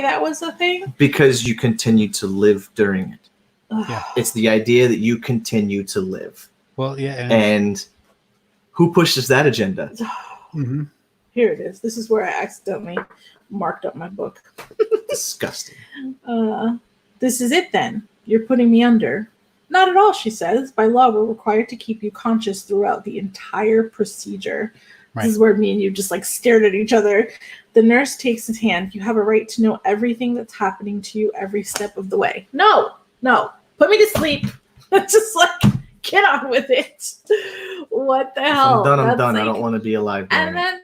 that was a thing. Because you continue to live during it. Yeah. It's the idea that you continue to live. Well, yeah. And who pushes that agenda? Here it is. This is where I accidentally marked up my book. Disgusting. This is it then. You're putting me under. Not at all, she says. By law, we're required to keep you conscious throughout the entire procedure. Right. This is where me and you just like stared at each other. The nurse takes his hand. You have a right to know everything that's happening to you every step of the way. No. Put me to sleep. Just like, get on with it. What the hell? If I'm done, I'm done. Like, I don't want to be alive. And then,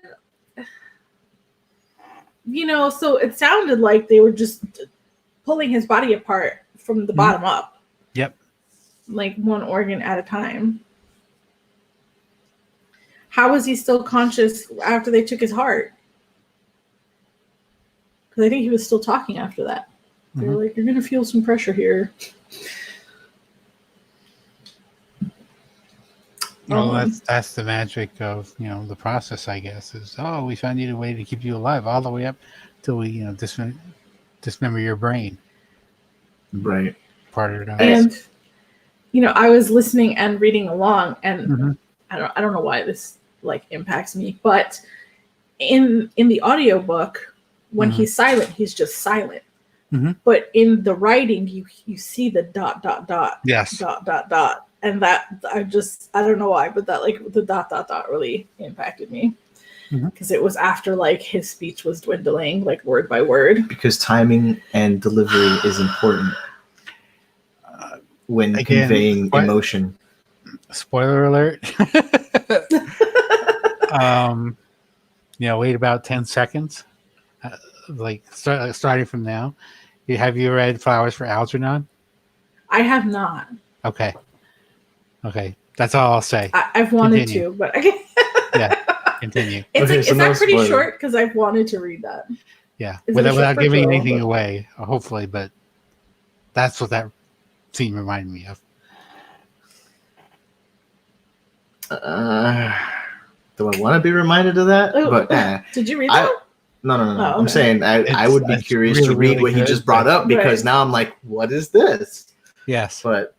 so it sounded like they were just pulling his body apart from the bottom up. Yep. Like one organ at a time. How was he still conscious after they took his heart? Because I think he was still talking after that. They were like, you're going to feel some pressure here. Well, that's the magic of, the process, I guess, is, we found you a way to keep you alive all the way up till we, dismember your brain. Right. Part of it. And, I was listening and reading along, and I don't know why this like impacts me, but in the audiobook, when he's silent, he's just silent. But in the writing, you see the ... Yes. ... And that I don't know why, but that like the ... really impacted me because it was after like his speech was dwindling, like word by word. Because timing and delivery is important when conveying emotion. Spoiler alert. Wait about 10 seconds, starting from now. Have you read Flowers for Algernon? I have not. Okay, that's all I'll say. I've wanted to, but I can't. Yeah, continue. Is that pretty short? Because I've wanted to read that. Yeah, without giving anything away, hopefully, but that's what that scene reminded me of. Do I want to be reminded of that? Ooh, but did you read that? No. Oh, okay. I'm saying I would be curious to read what he just brought up because now I'm like, what is this? Yes, but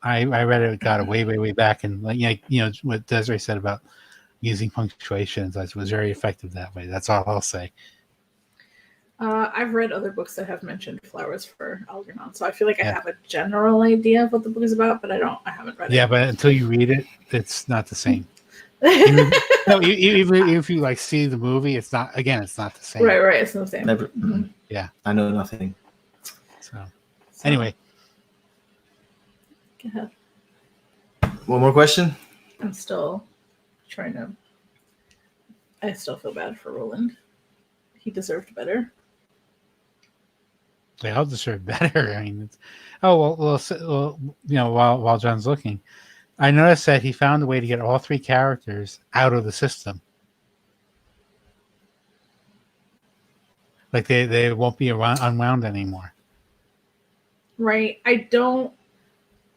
I read it, got it way back, and what Desirai said about using punctuations was very effective that way. That's all I'll say. I've read other books that have mentioned Flowers for Algernon, so I feel like I have a general idea of what the book is about, but I haven't read it. Yeah, but until you read it, it's not the same. Even if you like see the movie, it's not the same. Right, it's not the same. Never. Yeah, I know nothing. So anyway, go ahead. One more question. I'm still trying to. I still feel bad for Roland. He deserved better. They all deserve better. I mean, while John's looking, I noticed that he found a way to get all three characters out of the system. Like they won't be unwound anymore. Right. I don't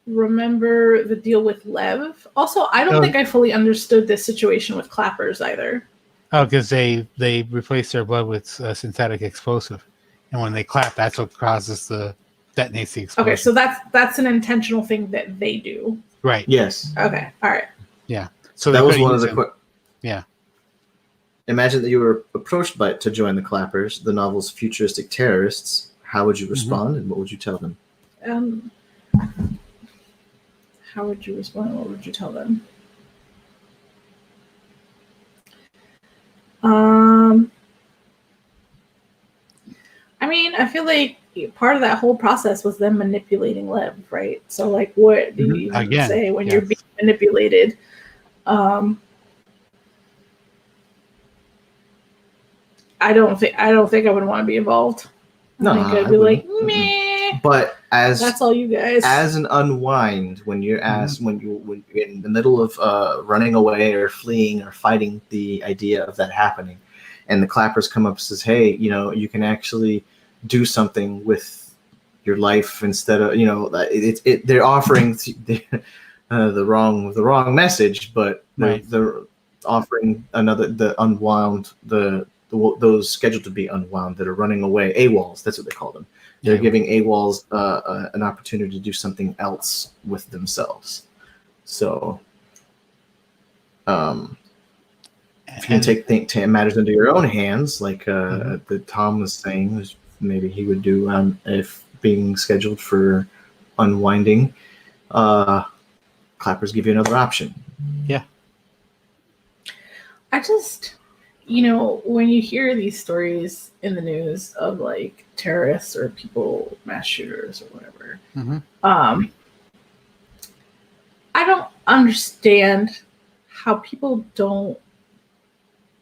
remember the deal with Lev. Also, I don't think I fully understood this situation with Clappers either. Oh, because they replace their blood with a synthetic explosive, and when they clap, that's what causes detonates the explosion. Okay, so that's an intentional thing that they do. Right. Yes. Okay. All right. Yeah. So that was one of the. Yeah. Imagine that you were approached to join the Clappers, the novel's futuristic terrorists. How would you respond, and what would you tell them? How would you respond? What would you tell them? I mean, I feel like part of that whole process was them manipulating Lev, right? So, like, what do you say when you're being manipulated? I don't think I would want to be involved. I think I'd be like, meh. But that's all you guys. As an Unwind, when you're asked, when you're in the middle of running away or fleeing or fighting the idea of that happening, and the Clappers come up and says, "Hey, you can actually do something with your life instead of they're offering the wrong message, but they're offering those scheduled to be unwound that are running away, AWOLs. That's what they call them. They're giving AWOLs an opportunity to do something else with themselves. So, if you can take matters into your own hands, like that Tom was saying, maybe he would do if being scheduled for unwinding, clappers give you another option. Yeah. I just, you know, when you hear these stories in the news of like terrorists or people, mass shooters or whatever, I don't understand how people don't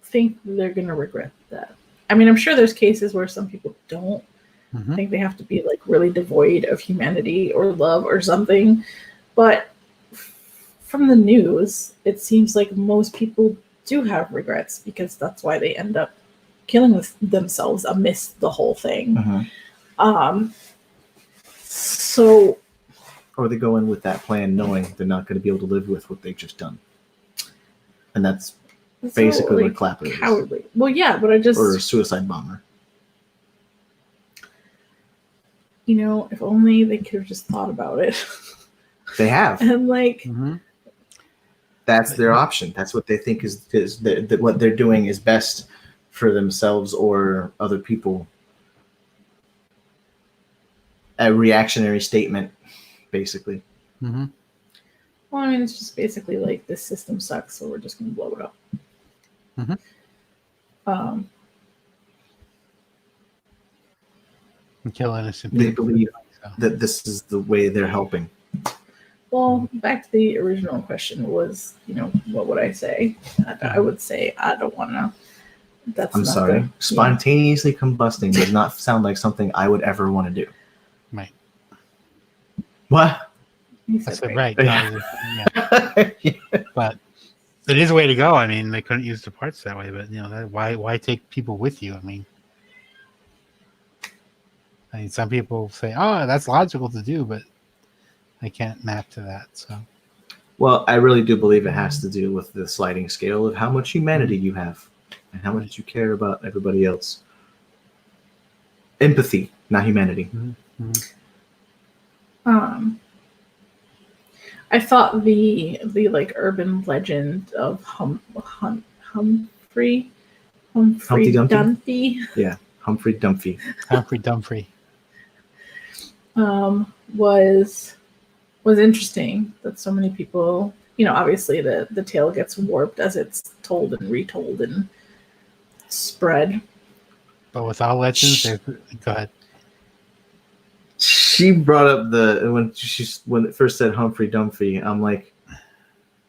think they're going to regret that. I mean, I'm sure there's cases where some people don't think they have to be like really devoid of humanity or love or something. But from the news, it seems like most people do have regrets because that's why they end up killing themselves amidst the whole thing. So, or they go in with that plan knowing they're not going to be able to live with what they've just done, and that's basically like, what clapper is. Cowardly. Well, yeah, but I just, or a suicide bomber. You know, if only they could have just thought about it. They have, and like. That's their option. That's what they think is what they're doing is best for themselves or other people. A reactionary statement, basically. Well, I mean, it's just basically like this system sucks, so we're just going to blow it up. And kill innocent They people. believe that this is the way they're helping. Well, back to the original question was, you know, what would I say? I would say I don't want to. That's I'm not sorry. Spontaneously combusting does not sound like something I would ever want to do. Right. What? I said right. Yeah. But it is a way to go. I mean, they couldn't use the parts that way, but you know, why take people with you? I mean, some people say, "Oh, that's logical to do," but I can't map to that. So, well, I really do believe it has to do with the sliding scale of how much humanity you have and how much you care about everybody else. Empathy, not humanity. I thought the like urban legend of Humphrey Humpty Dumpty? Dumpty. Yeah, Humphrey Dumpty. Humphrey Dumphrey. Was interesting that so many people, you know, obviously the tale gets warped as it's told and retold and spread. But with all legends, go ahead. She brought up when it first said Humphrey Dumpty. I'm like,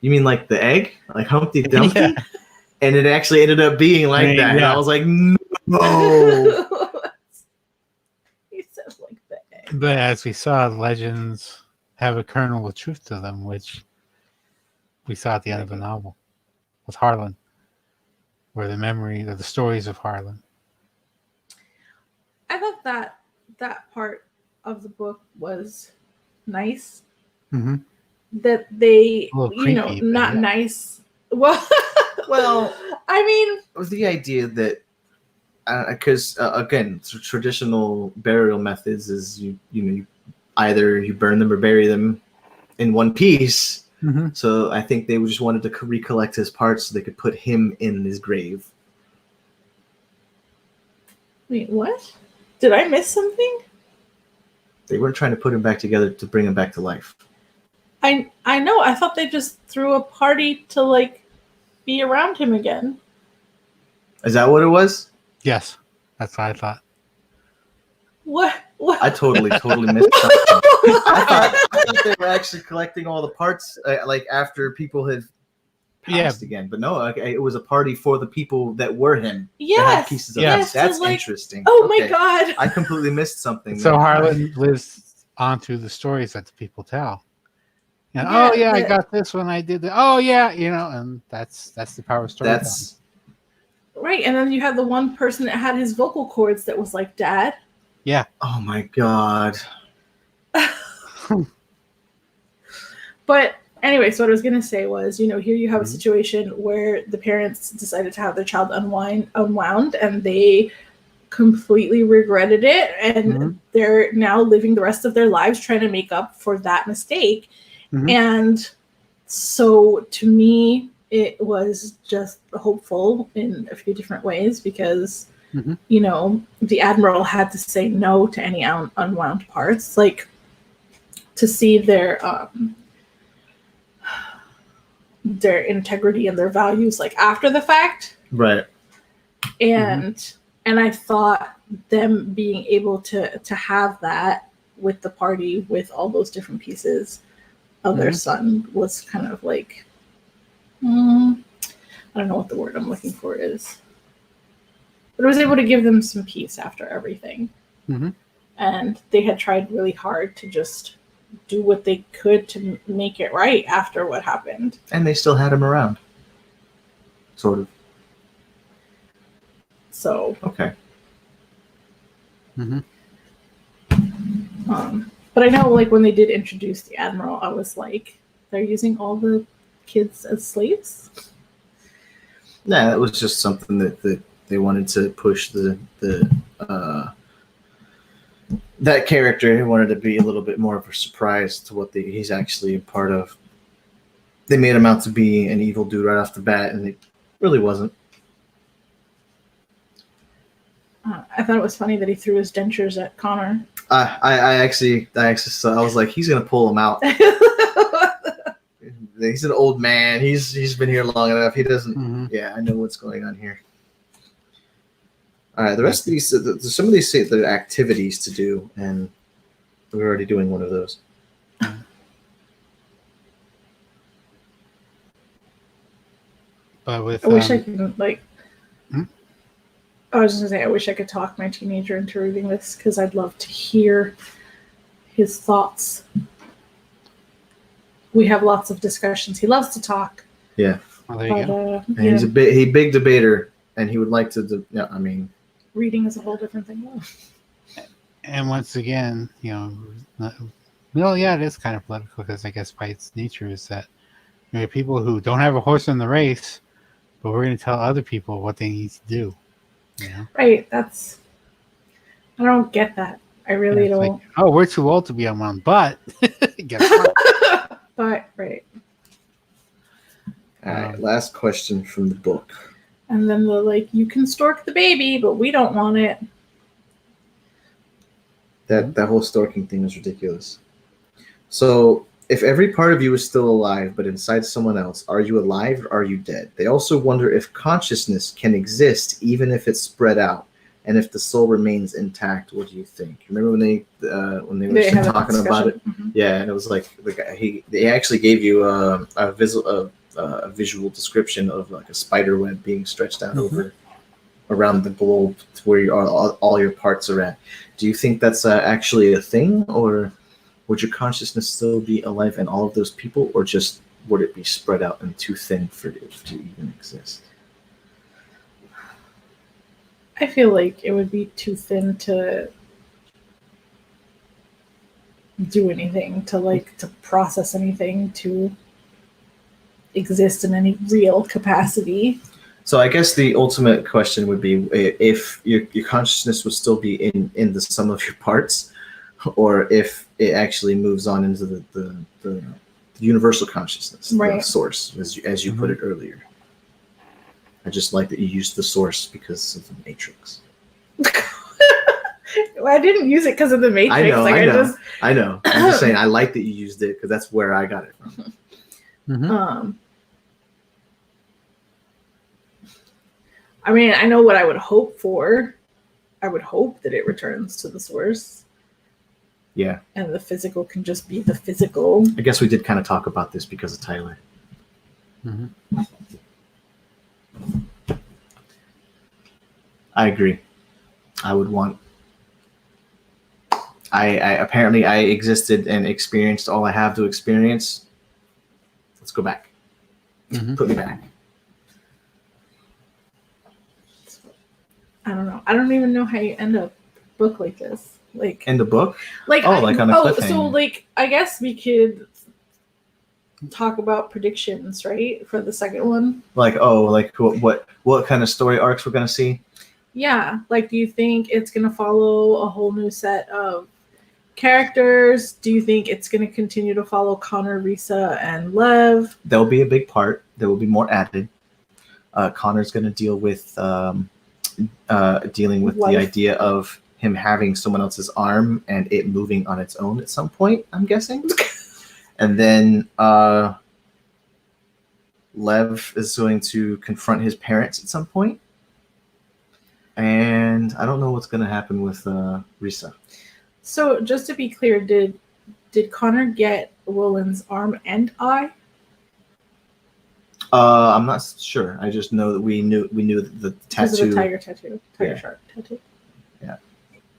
you mean like the egg, like Humpty Dumpty? Yeah. And it actually ended up being like that. Yeah. And I was like, no. You said like the egg. But as we saw, legends have a kernel of truth to them, which we saw at the end of the novel with Harlan, where the memory of the stories of Harlan. I thought that part of the book was nice. That they, creepy, not nice. Well, I mean, it was the idea that because again, traditional burial methods is you either you burn them or bury them in one piece. So I think they just wanted to recollect his parts so they could put him in his grave. Wait, what? Did I miss something? They weren't trying to put him back together to bring him back to life. I know. I thought they just threw a party to like be around him again. Is that what it was? Yes, that's what I thought. What? I totally missed something. I thought they were actually collecting all the parts like after people had passed again. But no, it was a party for the people that were him. Yes. That had pieces of him. That's like, interesting. Oh my God. I completely missed something. So Harlan lives onto the stories that the people tell. And I got this when I did that. Oh yeah, and that's the power of storytelling. That's right. And then you have the one person that had his vocal cords that was like Dad. Yeah. Oh my God. But anyway, so what I was gonna say was, here you have a situation where the parents decided to have their child unwound, and they completely regretted it, and they're now living the rest of their lives trying to make up for that mistake. And so to me, it was just hopeful in a few different ways because, the Admiral had to say no to any unwound parts. Like, to see their integrity and their values like after the fact. Right. And I thought them being able to have that with the party with all those different pieces of their son was kind of like, I don't know what the word I'm looking for is, but it was able to give them some peace after everything. And they had tried really hard to just do what they could to make it right after what happened. And they still had him around. Sort of. So. Okay. But I know, like, when they did introduce the Admiral, I was like, they're using all the kids as slaves? Nah, that was just something that they wanted to push that character. He wanted to be a little bit more of a surprise to what he's actually a part of. They made him out to be an evil dude right off the bat, and it really wasn't. I thought it was funny that he threw his dentures at Connor. I actually saw, I was like, he's gonna pull him out. He's an old man. He's been here long enough. He doesn't. Yeah, I know what's going on here. All right, the rest of these, some of these say the activities to do, and we're already doing one of those. But with I wish I could like. I was just gonna say, I wish I could talk my teenager into reading this because I'd love to hear his thoughts. We have lots of discussions. He loves to talk. Yeah. Well, there you go. And he's a big debater, and he would like to. Yeah, I mean, reading is a whole different thing. And once again, well, yeah, it is kind of political because I guess by its nature is that there are people who don't have a horse in the race, but we're going to tell other people what they need to do. Right. I don't get that. I really don't. Like, oh, we're too old to be on one, but guess what? But right. All right. Last question from the book. And then they're like, you can stork the baby, but we don't want it. That whole storking thing is ridiculous. So, if every part of you is still alive, but inside someone else, are you alive or are you dead? They also wonder if consciousness can exist even if it's spread out, and if the soul remains intact. What do you think? Remember when they were talking about it? Yeah, and it was like they actually gave you a visual description of like a spider web being stretched out over around the globe to where all your parts are at. Do you think that's actually a thing, or would your consciousness still be alive in all of those people, or just would it be spread out and too thin for it to even exist? I feel like it would be too thin to do anything, to process anything, to exist in any real capacity. So I guess the ultimate question would be if your consciousness would still be in the sum of your parts, or if it actually moves on into the universal consciousness, right. The source, as you put it earlier. I just like that you used the source because of the Matrix. Well, I didn't use it because of the Matrix. I know. I'm just saying I like that you used it because that's where I got it from. I mean, I know what I would hope for. I would hope that it returns to the source. Yeah. And the physical can just be the physical. I guess we did kind of talk about this because of Tyler. I agree. I would want. I apparently I existed and experienced all I have to experience. Let's go back. Put me back. I don't know. I don't even know how you end a book like this. Like in the book? Like on a cliffhanger. So like I guess we could talk about predictions, right? For the second one. Like what kind of story arcs we're gonna see? Yeah. Like, do you think it's gonna follow a whole new set of characters? Do you think it's gonna continue to follow Connor, Risa, and Lev? There'll be a big part. There will be more added. Connor's gonna deal with dealing with the idea of him having someone else's arm and it moving on its own at some point, I'm guessing. And then Lev is going to confront his parents at some point. And I don't know what's going to happen with Risa. So just to be clear, did Connor get Roland's arm and eye? I'm not sure. I just know that we knew the Because tattoo. of the tiger tattoo, tiger shark tattoo. Yeah,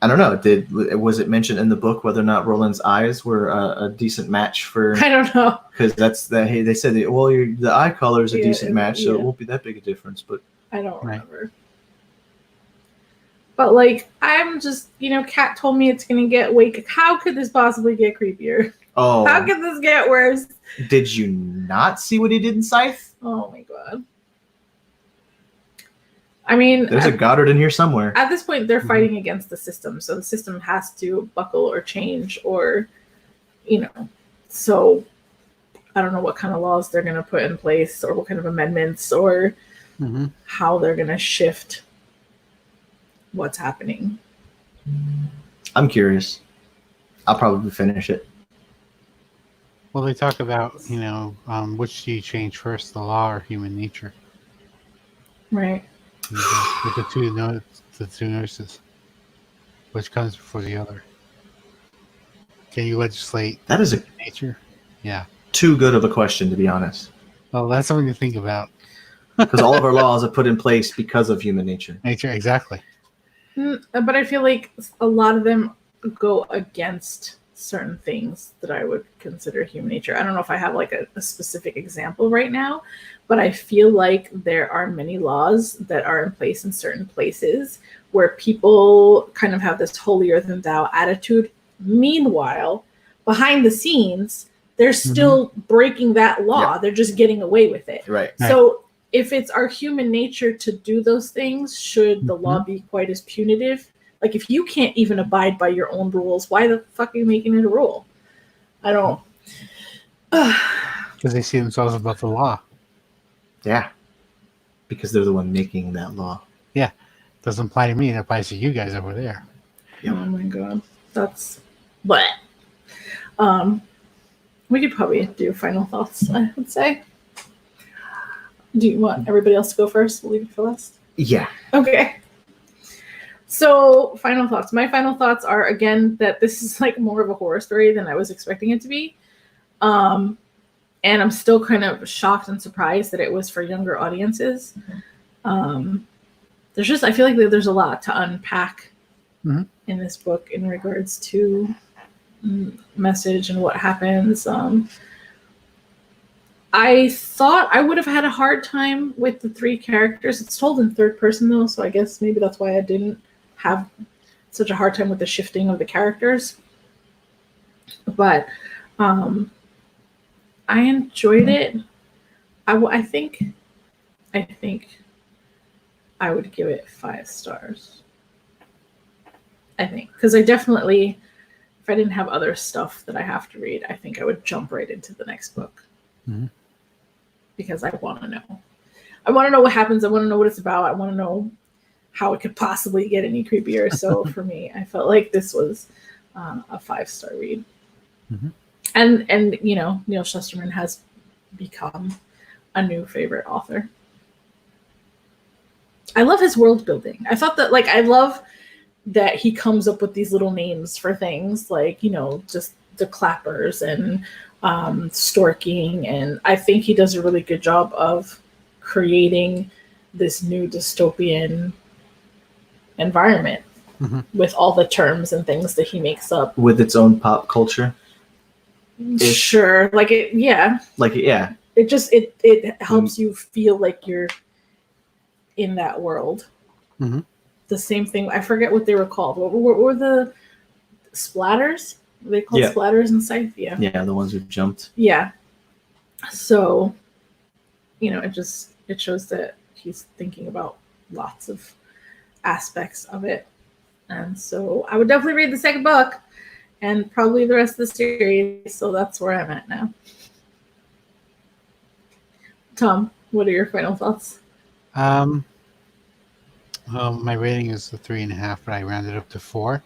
I don't know. Was it mentioned in the book whether or not Roland's eyes were a decent match for? I don't know. Because they said the eye color is a decent match, so yeah. it won't be that big a difference. But I don't remember. But like, I'm just, Kat told me it's gonna get way. How could this possibly get creepier? oh, How could this get worse? did you not see what he did in Scythe? Oh my god. I mean, There's a Goddard in here somewhere. at this point, they're fighting against the system, so the system has to buckle or change, or, so I don't know what kind of laws they're going to put in place, or what kind of amendments, or how they're going to shift what's happening. I'm curious. I'll probably finish it. Well, they talk about, which do you change first, the law or human nature? Right. With the two nurses. Which comes before the other? Can you legislate That is nature? Yeah. too good of a question, to be honest. Well, that's something to think about. Because all of our laws are put in place because of human nature. Nature, exactly. But I feel like a lot of them go against certain things that I would consider human nature. I don't know if I have like a specific example right now, but I feel like there are many laws that are in place in certain places where people kind of have this holier than thou attitude. Meanwhile, behind the scenes, they're still breaking that law. Yeah. They're just getting away with it. Right. So if it's our human nature to do those things, should the law be quite as punitive? Like, if you can't even abide by your own rules, why the fuck are you making it a rule? I don't. Because they see themselves above the law. Yeah. Because they're the one making that law. Yeah. Doesn't apply to me. It applies to you guys over there. Yep. Oh my god. That's. But. We could probably do final thoughts, I would say. Do you want everybody else to go first? We'll leave it for last. Yeah. Okay. So, final thoughts. My final thoughts are, again, that this is like more of a horror story than I was expecting it to be. And I'm still kind of shocked and surprised that it was for younger audiences. I feel like there's a lot to unpack in this book in regards to message and what happens. I thought I would have had a hard time with the three characters. It's told in third person, though, so I guess maybe that's why I didn't have such a hard time with the shifting of the characters. But I enjoyed it. I think I would give it 5 stars. I think. Because I definitely, if I didn't have other stuff that I have to read, I think I would jump right into the next book. Because I want to know. I want to know what happens. I want to know what it's about. I want to know how it could possibly get any creepier. So for me, I felt like this was a 5-star read. And Neal Shusterman has become a new favorite author. I love his world building. I thought that, I love that he comes up with these little names for things, just the clappers and storking, and I think he does a really good job of creating this new dystopian environment with all the terms and things that he makes up with its own pop culture. Sure, yeah. It helps you feel like you're in that world. The same thing. I forget what they were called. What were the splatters? Were they called splatters in Scythe? Yeah. Yeah, the ones who jumped. Yeah. So, it shows that he's thinking about lots of aspects of it. And so I would definitely read the second book and probably the rest of the series. So that's where I'm at now. Tom, what are your final thoughts? My rating is a 3.5, but I rounded up to 4.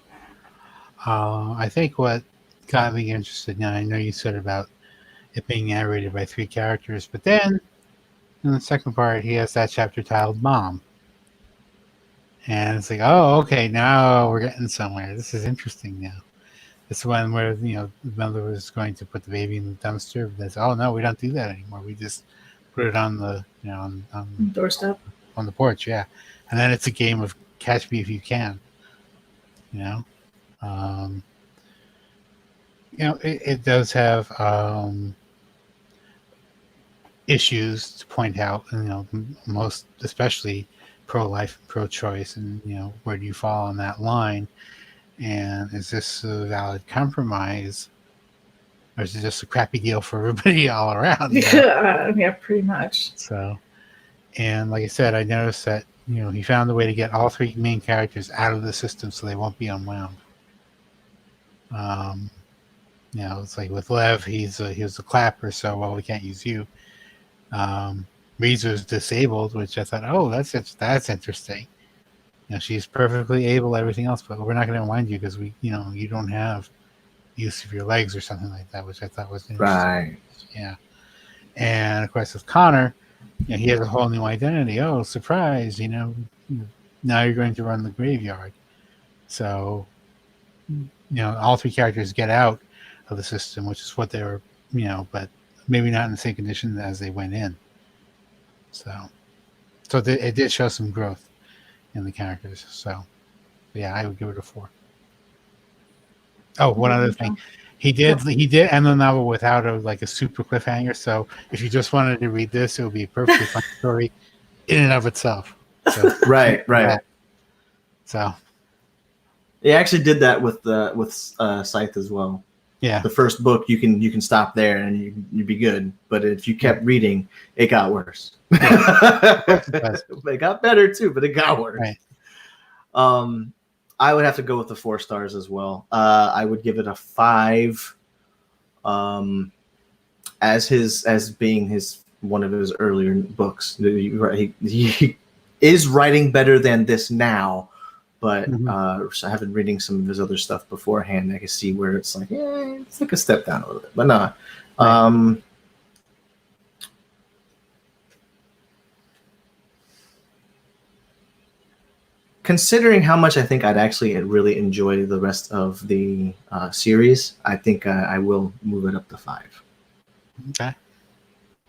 I think what got me interested now, I know you said about it being narrated by 3 characters, but then in the second part, he has that chapter titled Mom. And it's like, oh, okay, now we're getting somewhere. This is interesting now. This one where, the mother was going to put the baby in the dumpster, but that's, oh, no, we don't do that anymore. We just put it on the, on Doorstep. on the porch, yeah. And then it's a game of catch me if you can, it does have issues to point out, most especially pro-life and pro-choice, and where do you fall on that line, and is this a valid compromise, or is it just a crappy deal for everybody all around? Yeah, pretty much. So, and like I said, I noticed that he found a way to get all 3 main characters out of the system so they won't be unwound. It's like with Lev, he was a clapper, so we can't use you. Reeza's disabled, which I thought, oh, that's interesting. She's perfectly able, everything else, but we're not going to unwind you because you don't have use of your legs or something like that, which I thought was interesting. Right. Yeah. And of course, with Connor, he has a whole new identity. Oh, surprise! Now you're going to run the graveyard. So, all 3 characters get out of the system, which is what they were, but maybe not in the same condition as they went in. So it did show some growth in the characters. So, yeah, I would give it a 4. Oh, one other thing. He did end the novel without a super cliffhanger. So if you just wanted to read this, it would be a perfectly fun story in and of itself. So, right. So he actually did that with Scythe as well. Yeah. The first book you can stop there and you'd be good, but if you kept reading, it got worse. It got better too, but it got worse. Right. I would have to go with the 4 stars as well. I would give it a 5. As being one of his earlier books. He is writing better than this now, but I have been reading some of his other stuff beforehand. I can see where it's like, it's like a step down a little bit, but no. Right. Considering how much I think I'd actually really enjoy the rest of the series, I think I will move it up to 5. Okay.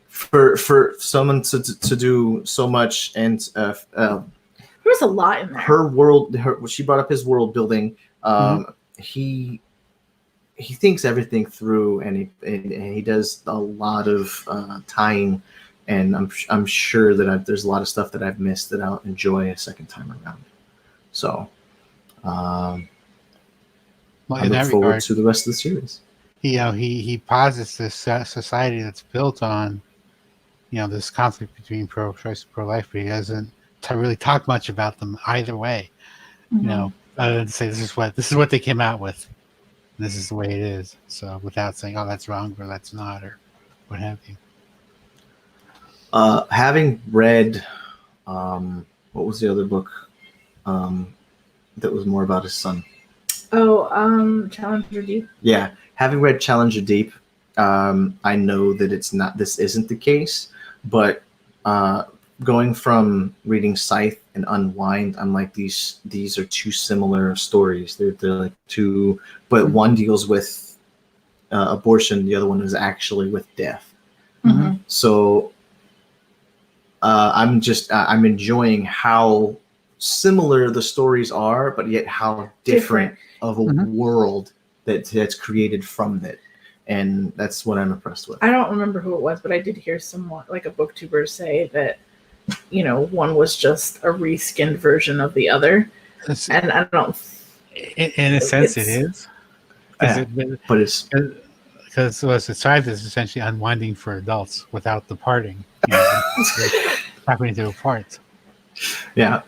For someone to do so much, and there's a lot in there. Her world, she brought up his world building. He thinks everything through, and he does a lot of tying, and I'm sure that there's a lot of stuff that I've missed that I'll enjoy a second time around. So, I look forward to the rest of the series. He posits this society that's built on, this conflict between pro-choice and pro-life, but he doesn't really talk much about them either way. Other than say this is what they came out with. This is the way it is. So without saying, oh, that's wrong or that's not or what have you. Having read, what was the other book that was more about his son? Oh, Challenger Deep. Yeah, having read Challenger Deep, I know that this isn't the case, but going from reading Scythe and Unwind, I'm like, these are 2 similar stories. They're like 2, but one deals with abortion, the other one is actually with death. So I'm enjoying how similar the stories are, but yet how different of a world that's created from it. And that's what I'm impressed with. I don't remember who it was, but I did hear someone, like a booktuber, say that, one was just a reskinned version of the other. And I don't... In a sense, it is. But it's... Because Scythe is essentially unwinding for adults without the parting. Happening to apart. Yeah.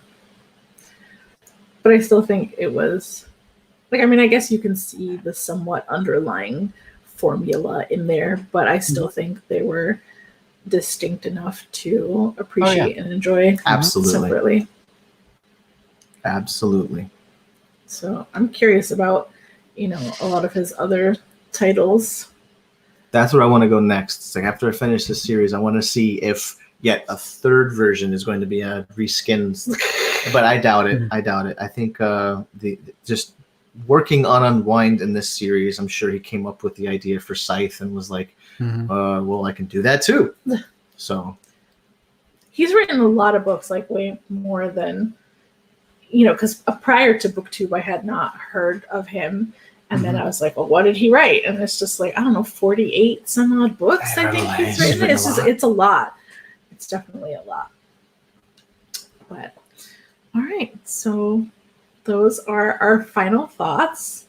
But I still think it was... I guess you can see the somewhat underlying formula in there, but I still think they were distinct enough to appreciate and enjoy absolutely separately. Absolutely. So I'm curious about, a lot of his other titles. That's where I want to go next. It's like after I finish this series, I want to see if yet a third version is going to be a reskinned. But I doubt it. I doubt it. I think just working on Unwind in this series, I'm sure he came up with the idea for Scythe and was like, well, I can do that too. So he's written a lot of books, like way more than, because prior to BookTube, I had not heard of him. And then I was like, well, what did he write? And it's just like, I don't know, 48 some odd books I think he's written. It's a lot. It's definitely a lot. But all right, so those are our final thoughts.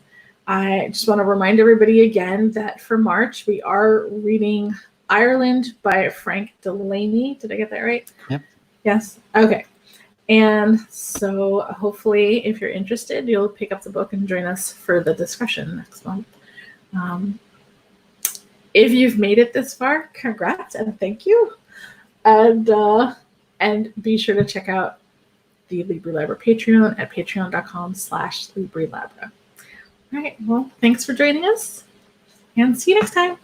I just want to remind everybody again that for March, we are reading Ireland by Frank Delaney. Did I get that right? Yep. Yes. Okay. And so hopefully, if you're interested, you'll pick up the book and join us for the discussion next month. If you've made it this far, congrats and thank you. And be sure to check out the Libri Labra Patreon at patreon.com/Libri Labra. All right. Well, thanks for joining us and see you next time.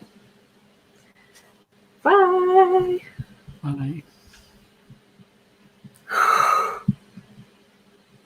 Bye. Bye.